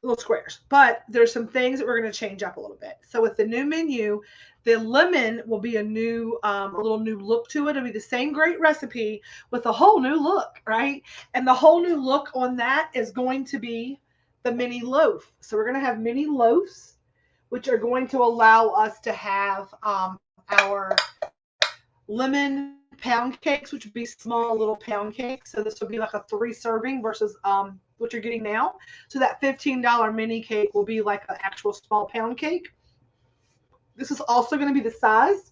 little squares. But there's some things that we're going to change up a little bit. So with the new menu, the lemon will be a little new look to it. It'll be the same great recipe with a whole new look, right? And the whole new look on that is going to be the mini loaf. So we're going to have mini loaves, which are going to allow us to have our lemon pound cakes, which would be small little pound cakes. So this would be like a 3 serving versus what you're getting now. So that $15 mini cake will be like an actual small pound cake. This is also going to be the size.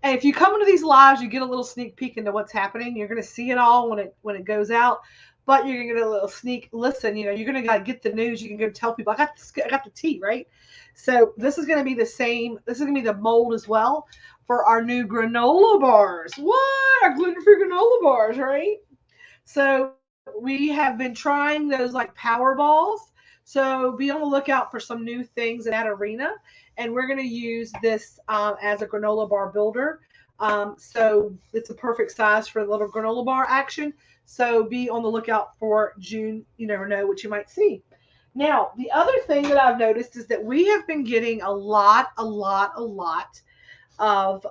And if you come into these lives, you get a little sneak peek into what's happening. You're going to see it all when it goes out, but you're going to get a little sneak listen. You're going to get the news. You can go tell people, I got the tea, right? So this is going to be the same. This is going to be the mold as well for our new granola bars. What? Our gluten-free granola bars, right? So we have been trying those like power balls. So be on the lookout for some new things in that arena. And we're going to use this as a granola bar builder. So it's a perfect size for the little granola bar action. So be on the lookout for June. You never know what you might see. Now, the other thing that I've noticed is that we have been getting a lot of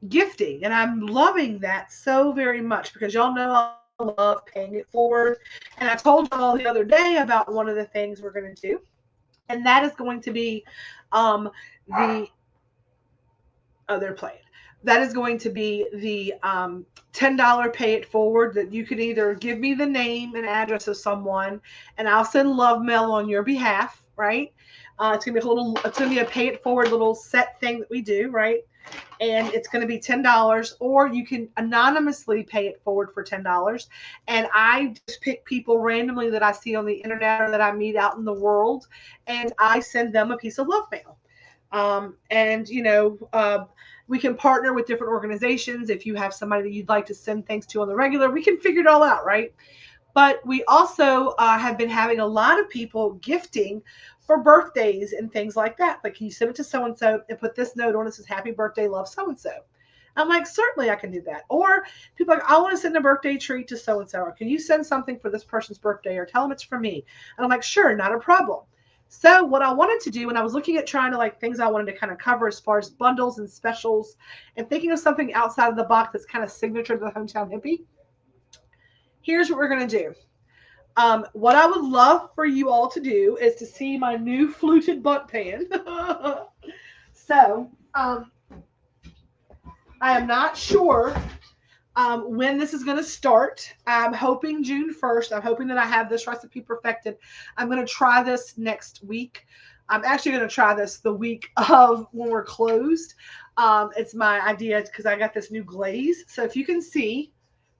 gifting, and I'm loving that so very much because y'all know I love paying it forward. And I told y'all the other day about one of the things we're going to do, and that is going to be the other plan. That is going to be the $10 pay it forward that you can either give me the name and address of someone, and I'll send love mail on your behalf, right? It's gonna be a pay it forward little set thing that we do, right? And it's going to be $10, or you can anonymously pay it forward for $10. And I just pick people randomly that I see on the internet or that I meet out in the world, and I send them a piece of love mail. And we can partner with different organizations. If you have somebody that you'd like to send things to on the regular, we can figure it all out, right? But we also have been having a lot of people gifting for birthdays and things like that. Like, can you send it to so and so and put this note on it, says "Happy birthday, love so and so." I'm like, certainly I can do that. Or people are like, I want to send a birthday treat to so and so. Or can you send something for this person's birthday, or tell them it's for me? And I'm like, sure, not a problem. So what I wanted to do when I was looking at trying to like things I wanted to kind of cover as far as bundles and specials, and thinking of something outside of the box that's kind of signature to the Hometown Hippie, here's what we're going to do. What I would love for you all to do is to see my new fluted butt pan. So I am not sure when this is going to start. I'm hoping June 1st. I'm hoping that I have this recipe perfected. I'm going to try this next week. I'm actually going to try this the week of when we're closed. It's my idea because I got this new glaze. So if you can see,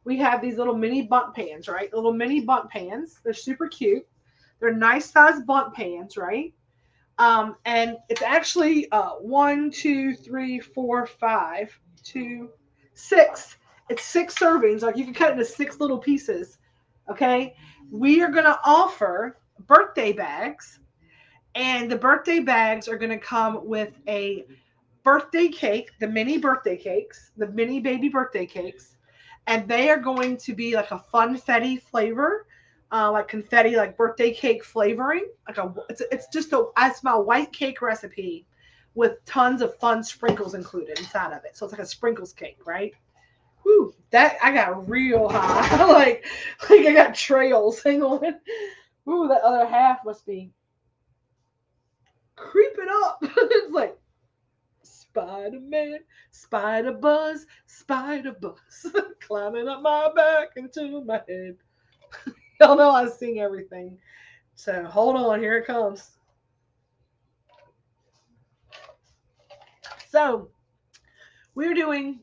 we have these little mini bundt pans, right? Little mini bundt pans. They're super cute. They're nice size bundt pans, right? And it's actually 1, 2, 3, 4, 5, 2, 6. It's 6 servings. Like, you can cut it into 6 little pieces. Okay. We are going to offer birthday bags, and the birthday bags are going to come with a birthday cake, the mini birthday cakes, the mini baby birthday cakes, and they are going to be like a funfetti flavor, like confetti, like birthday cake flavoring. It's my white cake recipe with tons of fun sprinkles included inside of it. So it's like a sprinkles cake, right? Whew, that I got real high. like I got trails. Hang on. Ooh, that other half must be creeping up. It's like Spider-Man, Spider Buzz, Spider Buzz, climbing up my back into my head. Y'all know I sing everything. So hold on, here it comes. So we're doing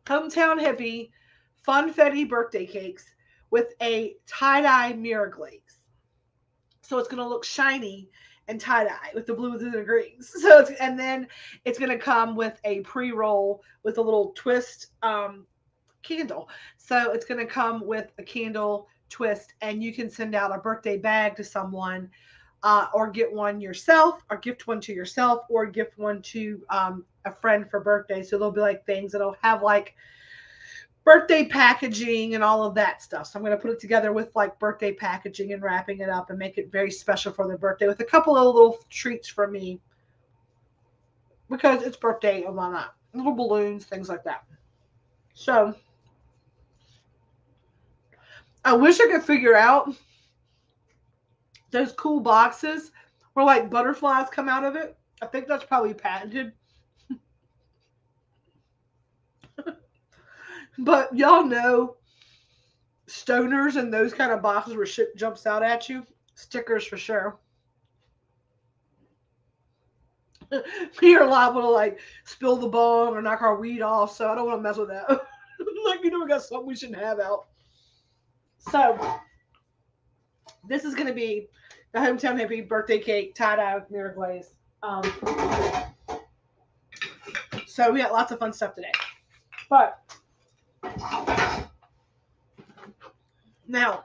Hometown Hippie Funfetti birthday cakes with a tie-dye mirror glaze. So it's going to look shiny and tie-dye with the blues and the greens. And then it's going to come with a pre-roll with a little twist candle. So it's going to come with a candle twist, and you can send out a birthday bag to someone, or get one yourself, or gift one to yourself, or gift one to a friend for birthday. So there'll be like things that'll have like birthday packaging and all of that stuff. So I'm going to put it together with like birthday packaging and wrapping it up and make it very special for their birthday with a couple of little treats for me because it's birthday and why not? Little balloons, things like that. So I wish I could figure out those cool boxes where like butterflies come out of it. I think that's probably patented. But y'all know stoners and those kind of boxes where shit jumps out at you. Stickers for sure. We are liable to like spill the bong or knock our weed off, so I don't want to mess with that. Like, we got something we shouldn't have out. So this is gonna be the hometown hippie birthday cake tie dye with mirror glaze. So we got lots of fun stuff today. But now,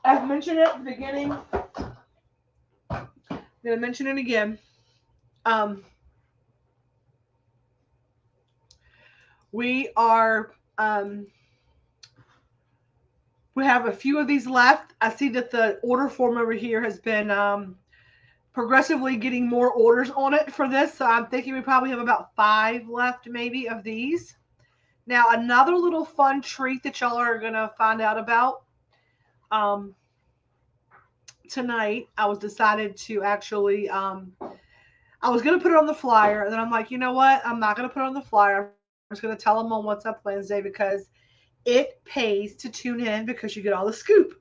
I've mentioned it at the beginning. I'm gonna mention it again. Um, we are we have a few of these left. I see that the order form over here has been progressively getting more orders on it for this. So I'm thinking we probably have about 5 left, maybe, of these. Now, another little fun treat that y'all are going to find out about um, tonight, I was decided to actually, I was going to put it on the flyer. And then I'm like, you know what? I'm not going to put it on the flyer. I'm just going to tell them on What's Up Wednesday because it pays to tune in because you get all the scoop.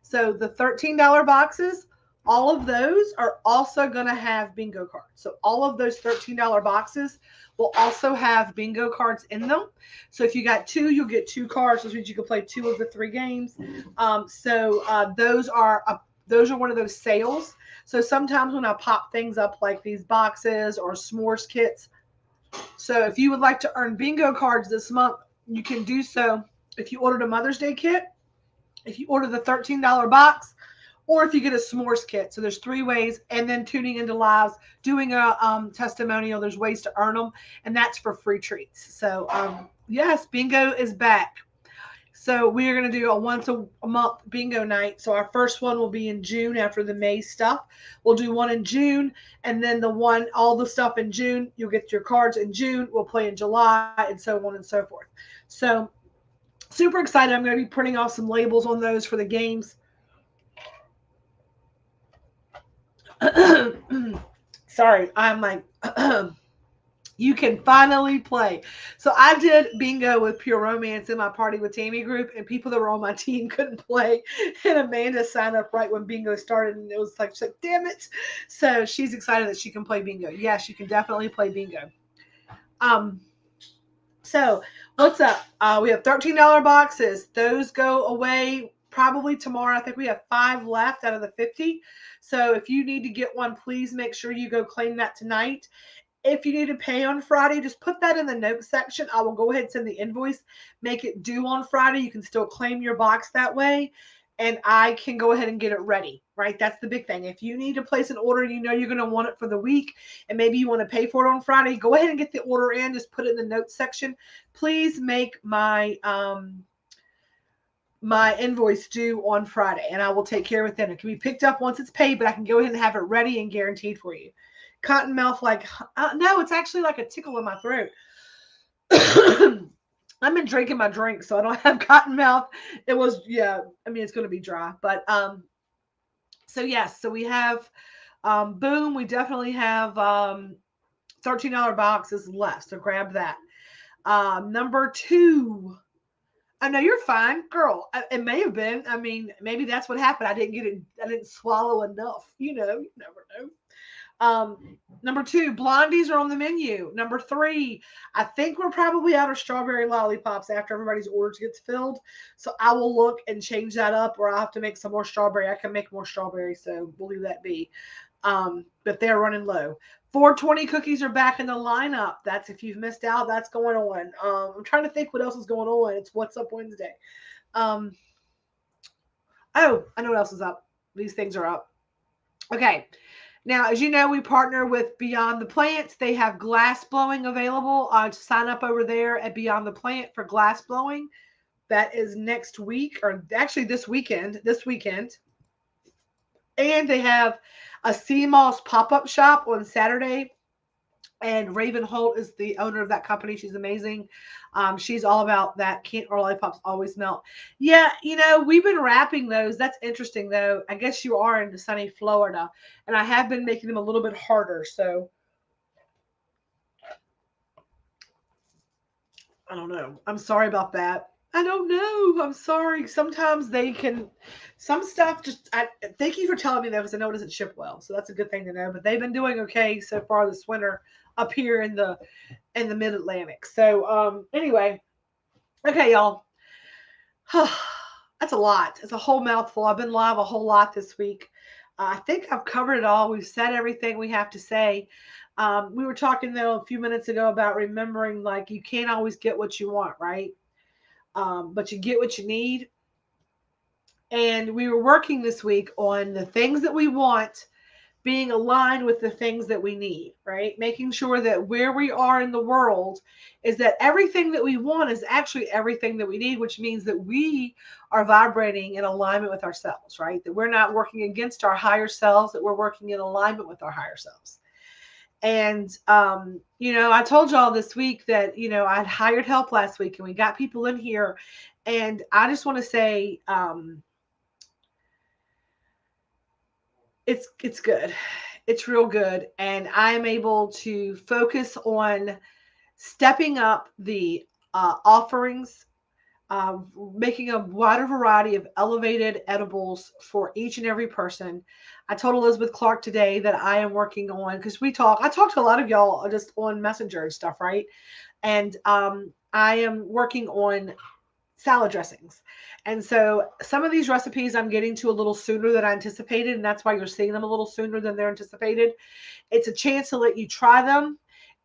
So the $13 boxes, all of those are also going to have bingo cards. So all of those $13 boxes will also have bingo cards in them. So if you got 2, you'll get 2 cards, which means you can play 2 of the 3 games. Those are one of those sales. So sometimes when I pop things up like these boxes or s'mores kits, so if you would like to earn bingo cards this month, you can do so if you ordered a Mother's Day kit, if you order the $13 box, or if you get a s'mores kit. So there's 3 ways, and then tuning into lives, doing a testimonial. There's ways to earn them, and that's for free treats. So yes, bingo is back. So we are going to do a once a month bingo night. So our first one will be in June after the May stuff. We'll do one in June, and then all the stuff in June, you'll get your cards in June. We'll play in July, and so on and so forth. So super excited. I'm going to be printing off some labels on those for the games. Sorry, I'm like, you can finally play. So I did bingo with Pure Romance in my Party with Tammy group, and people that were on my team couldn't play. And Amanda signed up right when bingo started, and it was like, she's like, damn it. So she's excited that she can play bingo. Yes, you can definitely play bingo. So what's up? We have $13 boxes. Those go away probably tomorrow. I think we have 5 left out of the 50. So if you need to get one, please make sure you go claim that tonight. If you need to pay on Friday, just put that in the notes section. I will go ahead and send the invoice, make it due on Friday. You can still claim your box that way, and I can go ahead and get it ready, right? That's the big thing. If you need to place an order, you know you're going to want it for the week, and maybe you want to pay for it on Friday, go ahead and get the order in. Just put it in the notes section. Please make my invoice due on Friday, and I will take care of it then. It can be picked up once it's paid, but I can go ahead and have it ready and guaranteed for you. Cottonmouth, like, no, it's actually like a tickle in my throat. I've been drinking my drink, so I don't have cotton mouth. It was, yeah, I mean, it's going to be dry. But, so yes, so we have, boom, we definitely have $13 boxes left. So grab that. Number 2. I know you're fine, girl. It may have been. I mean, maybe that's what happened. I didn't get it. I didn't swallow enough. You never know. Number 2, blondies are on the menu. Number 3, I think we're probably out of strawberry lollipops after everybody's orders gets filled. So I will look and change that up, or I'll have to make some more strawberry. I can make more strawberry, so we'll leave that be. But they're running low. 420 cookies are back in the lineup. That's if you've missed out, that's going on. I'm trying to think what else is going on. It's What's Up Wednesday. Um, oh, I know what else is up. These things are up. Okay. Now, as you know, we partner with Beyond the Plants. They have glass blowing available. To sign up over there at Beyond the Plant for glass blowing. That is next week, or actually this weekend. This weekend. And they have a Sea Moss pop-up shop on Saturday. And Raven Holt is the owner of that company. She's amazing. She's all about that. Can't or lollipops always melt. Yeah, we've been wrapping those. That's interesting, though. I guess you are in sunny Florida, and I have been making them a little bit harder. So I don't know. I'm sorry about that. I don't know. I'm sorry. Sometimes they can, some stuff just. Thank you for telling me that because I know it doesn't ship well, so that's a good thing to know. But they've been doing okay so far this winter up here in the Mid Atlantic. So anyway, okay, y'all. That's a lot. It's a whole mouthful. I've been live a whole lot this week. I think I've covered it all. We've said everything we have to say. We were talking though a few minutes ago about remembering like you can't always get what you want, right? But you get what you need. And we were working this week on the things that we want being aligned with the things that we need, right? Making sure that where we are in the world is that everything that we want is actually everything that we need, which means that we are vibrating in alignment with ourselves, right? That we're not working against our higher selves, that we're working in alignment with our higher selves. And, I told y'all this week that, I'd hired help last week and we got people in here. And I just want to say, it's good. It's real good. And I'm able to focus on stepping up the offerings, making a wider variety of elevated edibles for each and every person. I told Elizabeth Clark today that I am working on, because I talk to a lot of y'all just on Messenger and stuff, right? And I am working on salad dressings. And so some of these recipes I'm getting to a little sooner than I anticipated, and that's why you're seeing them a little sooner than they're anticipated. It's a chance to let you try them.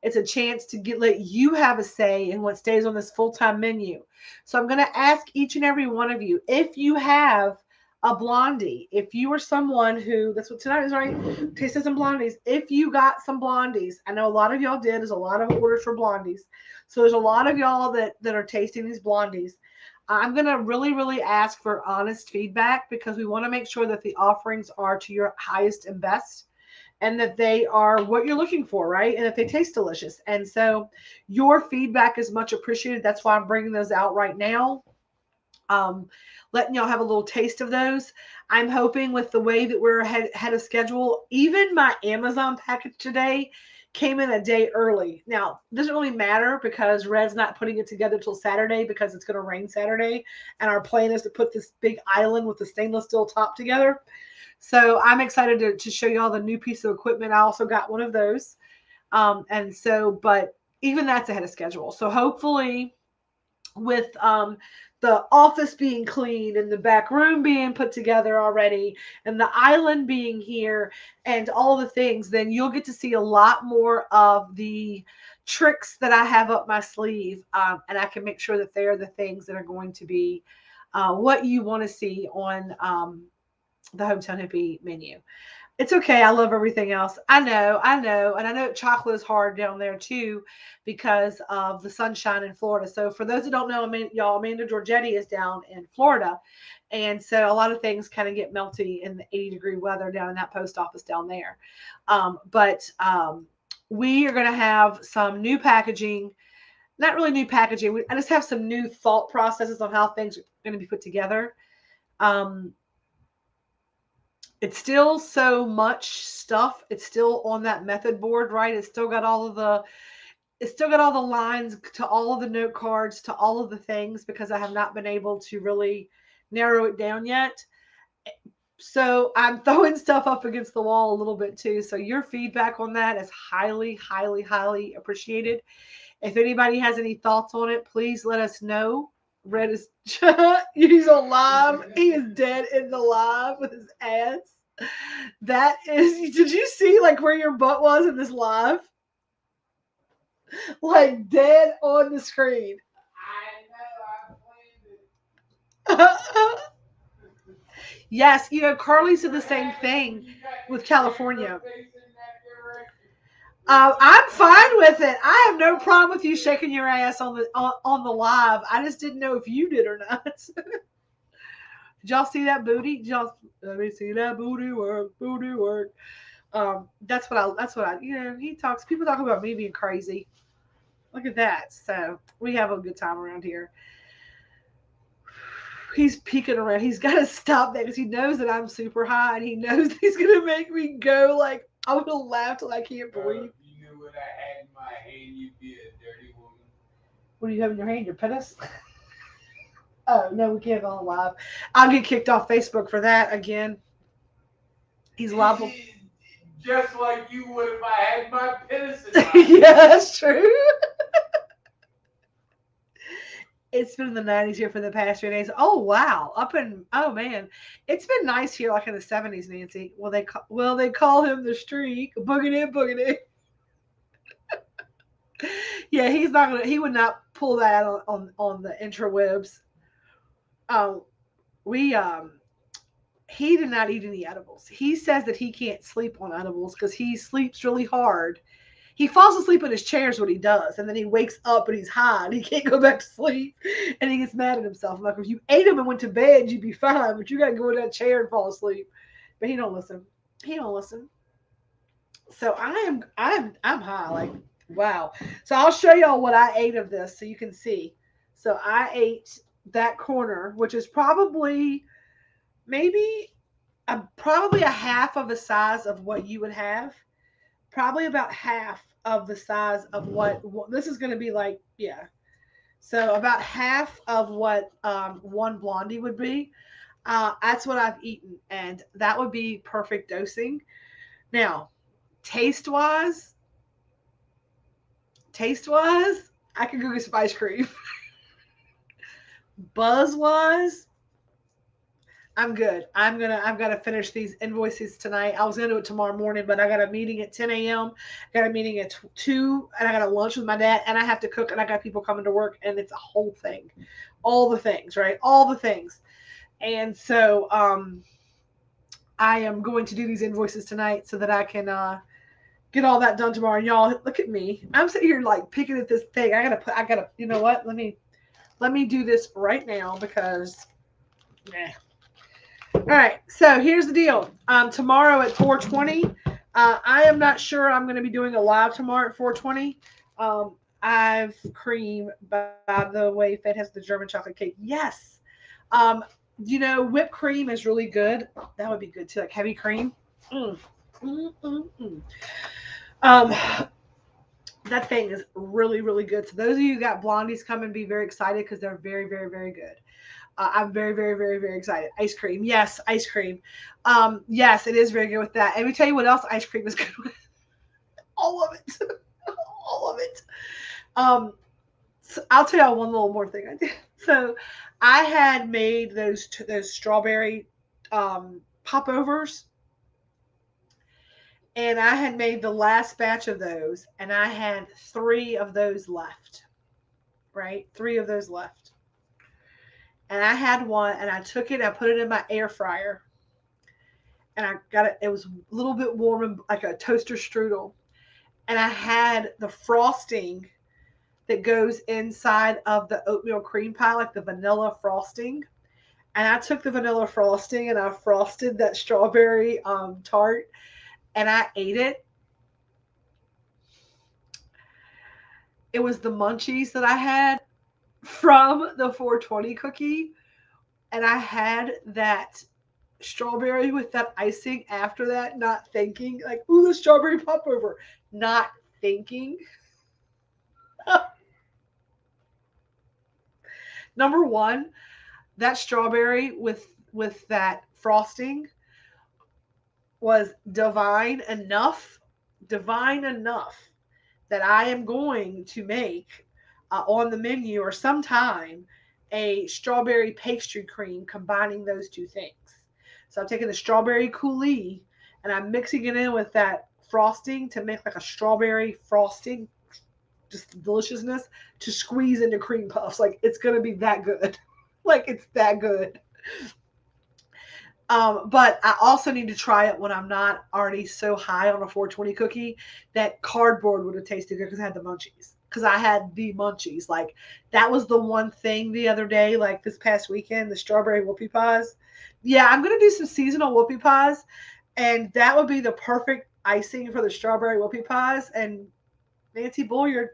It's a chance to let you have a say in what stays on this full-time menu. So I'm going to ask each and every one of you, if you have a blondie, if you are someone who, that's what tonight is, right? Tasted some blondies. If you got some blondies, I know a lot of y'all did. There's a lot of orders for blondies. So there's a lot of y'all that are tasting these blondies. I'm going to really, really ask for honest feedback because we want to make sure that the offerings are to your highest and best and that they are what you're looking for, right? And that they taste delicious. And so your feedback is much appreciated. That's why I'm bringing those out right now. Letting y'all have a little taste of those. I'm hoping with the way that we're ahead of schedule, even my Amazon package today came in a day early. Now, it doesn't really matter because Red's not putting it together till Saturday because it's going to rain Saturday. And our plan is to put this big island with the stainless steel top together. So I'm excited to show you all the new piece of equipment. I also got one of those. But even that's ahead of schedule. So hopefully with the office being clean and the back room being put together already and the island being here and all the things, then you'll get to see a lot more of the tricks that I have up my sleeve. And I can make sure that they're the things that are going to be what you want to see on the Hometown Hippie menu. It's okay. I love everything else. I know. And I know chocolate is hard down there too because of the sunshine in Florida. So for those that don't know, y'all, Amanda Giorgetti is down in Florida. And so a lot of things kind of get melty in the 80-degree weather down in that post office down there. But we are going to have some new packaging. Not really new packaging. I just have some new thought processes on how things are going to be put together. It's still so much stuff. It's still on that method board, right? It's still got all the lines to all of the note cards, to all of the things, because I have not been able to really narrow it down yet. So I'm throwing stuff up against the wall a little bit too. So your feedback on that is highly, highly, highly appreciated. If anybody has any thoughts on it, please let us know. Red is he's alive. He is dead in the live with his ass. That is, did you see like where your butt was in this live? Like dead on the screen. I know, I Yes, Carly said the same thing with California. I'm fine with it. I have no problem with you shaking your ass on the live. I just didn't know if you did or not. Did y'all see that booty? Did y'all let me see that booty work, booty work. That's what I he talks people talk about me being crazy. Look at that. So we have a good time around here. He's peeking around. He's got to stop that because he knows that I'm super high and he knows he's gonna make me go like I'm gonna laugh till I can't breathe. If you knew what I had in my hand, you'd be a dirty woman. What do you have in your hand? Your penis? Oh no, we can't go on live. I'll get kicked off Facebook for that again. He's liable. Just like you would if I had my penis in my hand. Yeah, that's true. It's been in the 90s here for the past 3 days. Oh wow, oh man, it's been nice here, like in the 70s. Nancy, will they call him the streak? Boogity. Yeah, he's not gonna. He would not pull that on the intrawebs. Um, we he did not eat any edibles. He says that he can't sleep on edibles because he sleeps really hard. He falls asleep in his chair is what he does, and then he wakes up and he's high and he can't go back to sleep, and he gets mad at himself. I'm like, if you ate them and went to bed, you'd be fine, but you got to go in that chair and fall asleep. But he don't listen. He don't listen. So I'm high. Like wow. So I'll show y'all what I ate of this so you can see. So I ate that corner, which is probably maybe probably a half of the size of what you would have. Probably about half of the size of what this is going to be like. Yeah. So about half of what one blondie would be. That's what I've eaten, and that would be perfect dosing. Now, taste wise, I could go get some ice cream. Buzz wise, I'm good. I've got to finish these invoices tonight. I was gonna do it tomorrow morning, but I got a meeting at 10 a.m. Got a meeting at 2, and I got a lunch with my dad, and I have to cook, and I got people coming to work, and it's a whole thing, all the things, right? All the things, and so I am going to do these invoices tonight so that I can get all that done tomorrow. And y'all, look at me. I'm sitting here like picking at this thing. I gotta. You know what? Let me do this right now because. Nah. All right, so here's the deal. Tomorrow at 4:20, I am not sure I'm going to be doing a live tomorrow at 4:20. I've cream, by the way, Fed has the German chocolate cake. Yes. Um, whipped cream is really good. That would be good too, like heavy cream. Mm. Mm. Um, that thing is really, really good. So those of you who got blondies coming, be very excited because they're very, very, very good. I'm very, very, very, very excited. Ice cream. Yes, ice cream. Yes, it is very good with that. And let me tell you what else ice cream is good with. All of it. All of it. Um, so I'll tell y'all one little more thing I did. So I had made those strawberry popovers, and I had made the last batch of those, and I had 3 of those left. Right, 3 of those left. And I had one, and I took it, and I put it in my air fryer, and I got it. It was a little bit warm, and like a toaster strudel, and I had the frosting that goes inside of the oatmeal cream pie, like the vanilla frosting. And I took the vanilla frosting and I frosted that strawberry tart, and I ate it. It was the munchies that I had from the 420 cookie, and I had that strawberry with that icing after that, not thinking like, ooh, the strawberry popover, not thinking. Number one, that strawberry with that frosting was divine enough that I am going to make on the menu or sometime a strawberry pastry cream combining those two things. So I'm taking the strawberry coulis and I'm mixing it in with that frosting to make like a strawberry frosting, just deliciousness to squeeze into cream puffs. Like it's gonna be that good. Like it's that good. But I also need to try it when I'm not already so high on a 420 cookie. That cardboard would have tasted good because I had the munchies. Because I had the munchies. Like that was the one thing the other day, like this past weekend, the strawberry whoopie pies. Yeah, I'm gonna do some seasonal whoopie pies, and that would be the perfect icing for the strawberry whoopie pies. And Nancy Bulliard,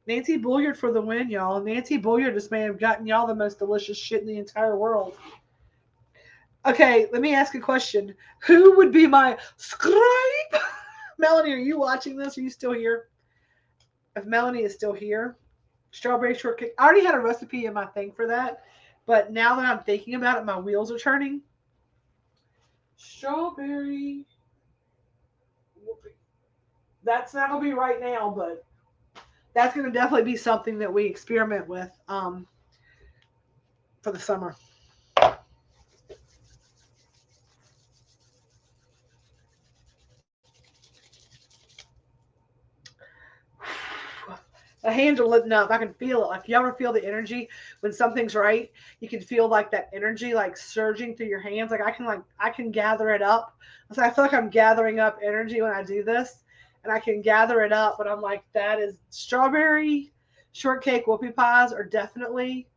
Nancy Bulliard for the win, y'all. Nancy Bulliard just may have gotten y'all the most delicious shit in the entire world. Okay, let me ask a question. Who would be my scribe? Melanie, are you watching this? Are you still here? If Melanie is still here, strawberry shortcake. I already had a recipe in my thing for that, but now that I'm thinking about it, my wheels are turning. Strawberry whoopie. That's not gonna be right now, but that's gonna definitely be something that we experiment with for the summer. The hands are lit up. I can feel it. Like you ever feel the energy when something's right? You can feel like that energy like surging through your hands. Like I can gather it up. So I feel like I'm gathering up energy when I do this, and I can gather it up. But I'm like, that is strawberry shortcake whoopie pies are definitely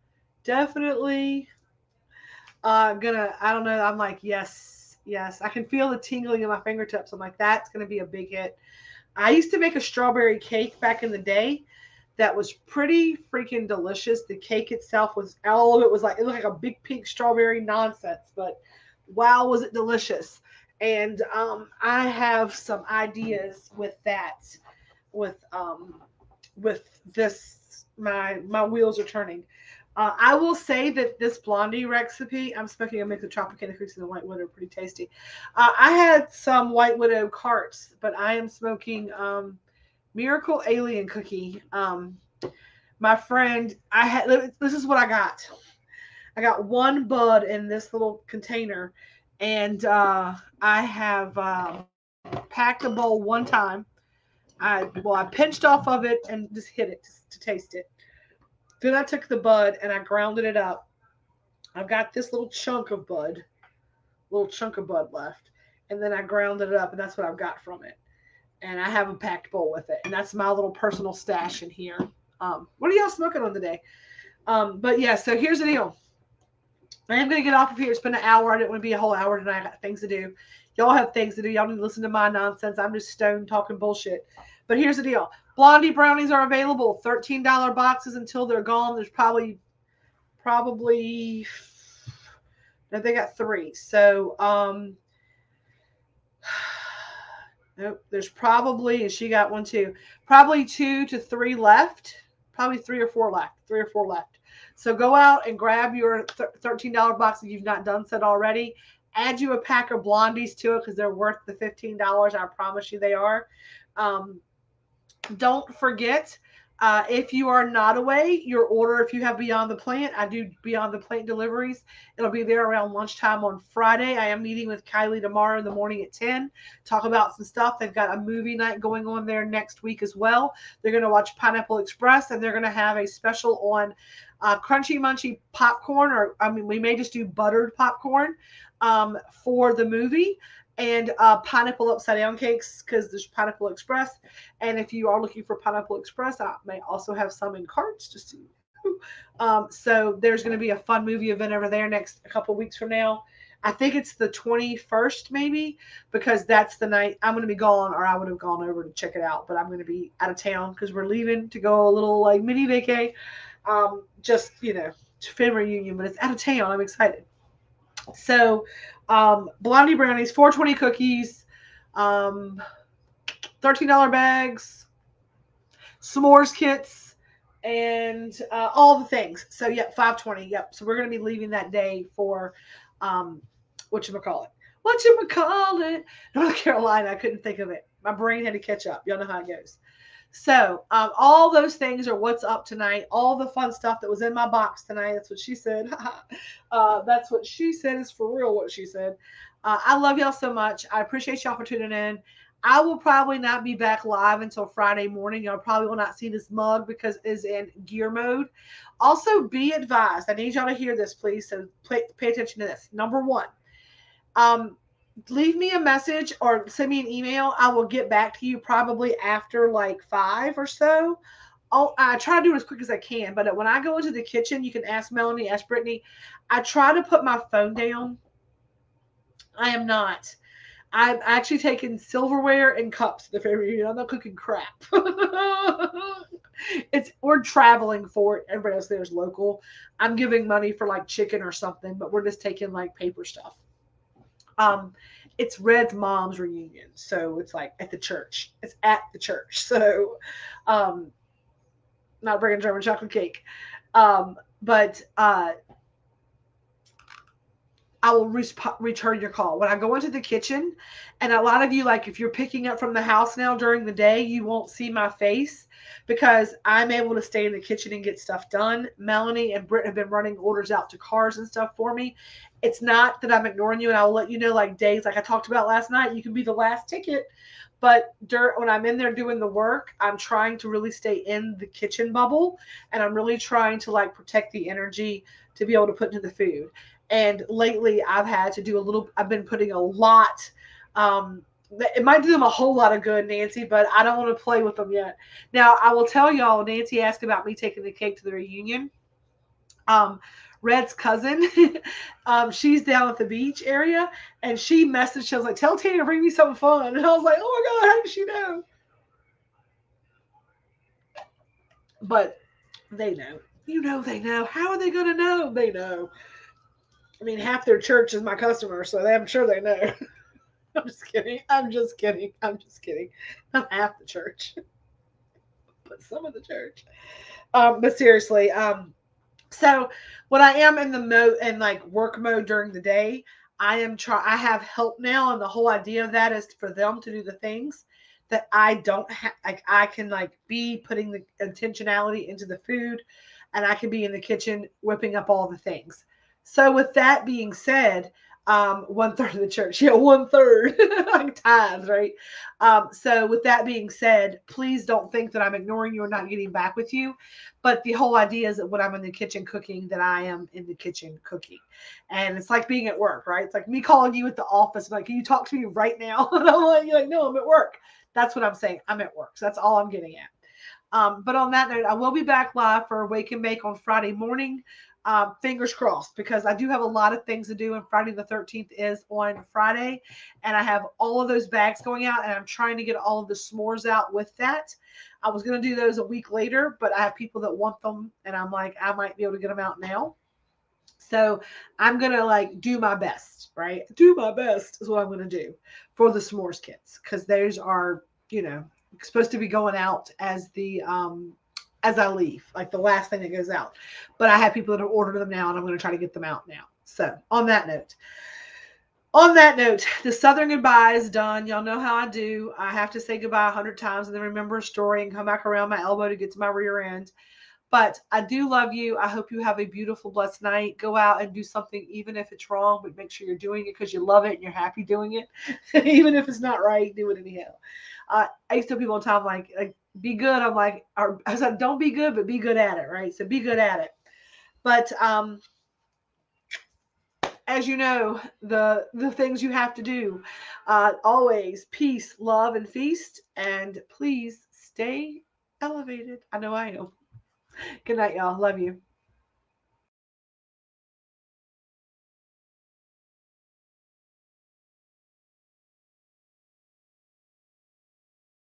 gonna. I don't know. I'm like, yes, yes. I can feel the tingling in my fingertips. I'm like, that's gonna be a big hit. I used to make a strawberry cake back in the day that was pretty freaking delicious. The cake itself was all of it was like it looked like a big pink strawberry nonsense, but wow, was it delicious! And I have some ideas with that, with this. My wheels are turning. I will say that this blondie recipe, I'm smoking a mix of Tropicana cookies and White Widow, pretty tasty. I had some White Widow carts, but I am smoking Miracle Alien Cookie. My friend, I had this is what I got. I got one bud in this little container, and I have packed a bowl one time. I pinched off of it and just hit it to taste it. Then I took the bud and I grounded it up. I've got this little chunk of bud left, and then I grounded it up, and that's what I've got from it. And I have a packed bowl with it, and that's my little personal stash in here. What are y'all smoking on today? But yeah, so here's the deal. I am gonna get off of here. It's been an hour. I didn't want to be a whole hour tonight. I got things to do. Y'all have things to do. Y'all need to listen to my nonsense. I'm just stoned talking bullshit. But here's the deal. Blondie brownies are available. $13 boxes until they're gone. There's probably no, they got three. So nope, there's probably, and she got one too, probably 2 to 3 left, probably three or four left, 3 or 4 left. So go out and grab your $13 box if you've not done so already. Add you a pack of blondies to it because they're worth the $15. I promise you they are. Um, don't forget, if you are not away, your order, if you have Beyond the Plant, I do Beyond the Plant deliveries. It'll be there around lunchtime on Friday. I am meeting with Kylie tomorrow in the morning at 10. Talk about some stuff. They've got a movie night going on there next week as well. They're going to watch Pineapple Express, and they're going to have a special on crunchy munchy popcorn, or I mean, we may just do buttered popcorn for the movie, and pineapple upside down cakes because there's Pineapple Express. And if you are looking for Pineapple Express, I may also have some in carts just to. So there's going to be a fun movie event over there next a couple weeks from now. I think it's the 21st maybe because that's the night I'm going to be gone, or I would have gone over to check it out. But I'm going to be out of town because we're leaving to go a little like mini vacay, just family reunion. But it's out of town. I'm excited. So, blondie brownies, 420 cookies, um, $13 bags, s'mores kits, and all the things. So, yep, 520. Yep. So we're gonna be leaving that day for whatchamacallit. Whatchamacallit? North Carolina. I couldn't think of it. My brain had to catch up. Y'all know how it goes. So, all those things are what's up tonight. All the fun stuff that was in my box tonight. That's what she said. That's what she said is for real what she said. I love y'all so much. I appreciate y'all for tuning in. I will probably not be back live until Friday morning. Y'all probably will not see this mug because it is in gear mode. Also, be advised. I need y'all to hear this, please. So pay attention to this. Number one, um, leave me a message or send me an email. I will get back to you probably after like 5 or so. I try to do it as quick as I can, but when I go into the kitchen, you can ask Melanie, ask Brittany. I try to put my phone down. I am not. I've actually taken silverware and cups to the family reunion. I'm not cooking crap. It's we're traveling for it. Everybody else there is local. I'm giving money for like chicken or something, but we're just taking like paper stuff. Um, it's Red's mom's reunion, so it's like at the church. It's at the church, so um, not bringing German chocolate cake. But I will return your call. When I go into the kitchen, and a lot of you, like if you're picking up from the house now during the day, you won't see my face because I'm able to stay in the kitchen and get stuff done. Melanie and Britt have been running orders out to cars and stuff for me. It's not that I'm ignoring you, and I'll let you know like days like I talked about last night. You can be the last ticket. But when I'm in there doing the work, I'm trying to really stay in the kitchen bubble, and I'm really trying to like protect the energy to be able to put into the food. And lately, I've had to do a little. I've been putting a lot. Um, it might do them a whole lot of good, Nancy, but I don't want to play with them yet. Now, I will tell y'all. Nancy asked about me taking the cake to the reunion. Um, Red's cousin, she's down at the beach area, and she messaged. She was like, "Tell Tina to bring me something fun." And I was like, "Oh my god, how did she know?" But they know. You know they know. How are they going to know? They know. I mean, half their church is my customer, so I'm sure they know. I'm just kidding. I'm just kidding. I'm just kidding. Not half the church, but some of the church. But seriously, so when I am in the mode and like work mode during the day, I have help now, and the whole idea of that is for them to do the things that I don't have. Like I can like be putting the intentionality into the food, and I can be in the kitchen whipping up all the things. So with that being said, 1/3 of the church, yeah, 1/3, like tithes, right? So with that being said, please don't think that I'm ignoring you or not getting back with you. But the whole idea is that when I'm in the kitchen cooking, that I am in the kitchen cooking. And it's like being at work, right? It's like me calling you at the office, like, can you talk to me right now? And I'm like, you're like, no, I'm at work. That's what I'm saying. I'm at work. So that's all I'm getting at. But on that note, I will be back live for Wake and Bake on Friday morning. Fingers crossed, because I do have a lot of things to do, and Friday the 13th is on Friday, and I have all of those bags going out, and I'm trying to get all of the s'mores out with that. I was going to do those a week later, but I have people that want them, and I'm like, I might be able to get them out now. So I'm going to like do my best, right? Do my best is what I'm going to do for the s'mores kits, because those are, you know, supposed to be going out as I leave, like the last thing that goes out. But I have people that have ordered them now, and I'm going to try to get them out now. So on that note, the Southern goodbye is done. Y'all know how I do. I have to say goodbye 100 times and then remember a story and come back around my elbow to get to my rear end. But I do love you. I hope you have a beautiful, blessed night. Go out and do something, even if it's wrong, but make sure you're doing it because you love it and you're happy doing it. Even if it's not right, do it anyhow. I used to tell people all the time, like, be good. I'm like, I was like, don't be good, but be good at it, right? So be good at it. But as you know, the things you have to do, always peace, love, and feast, and please stay elevated. I know I am. Good night, y'all. Love you.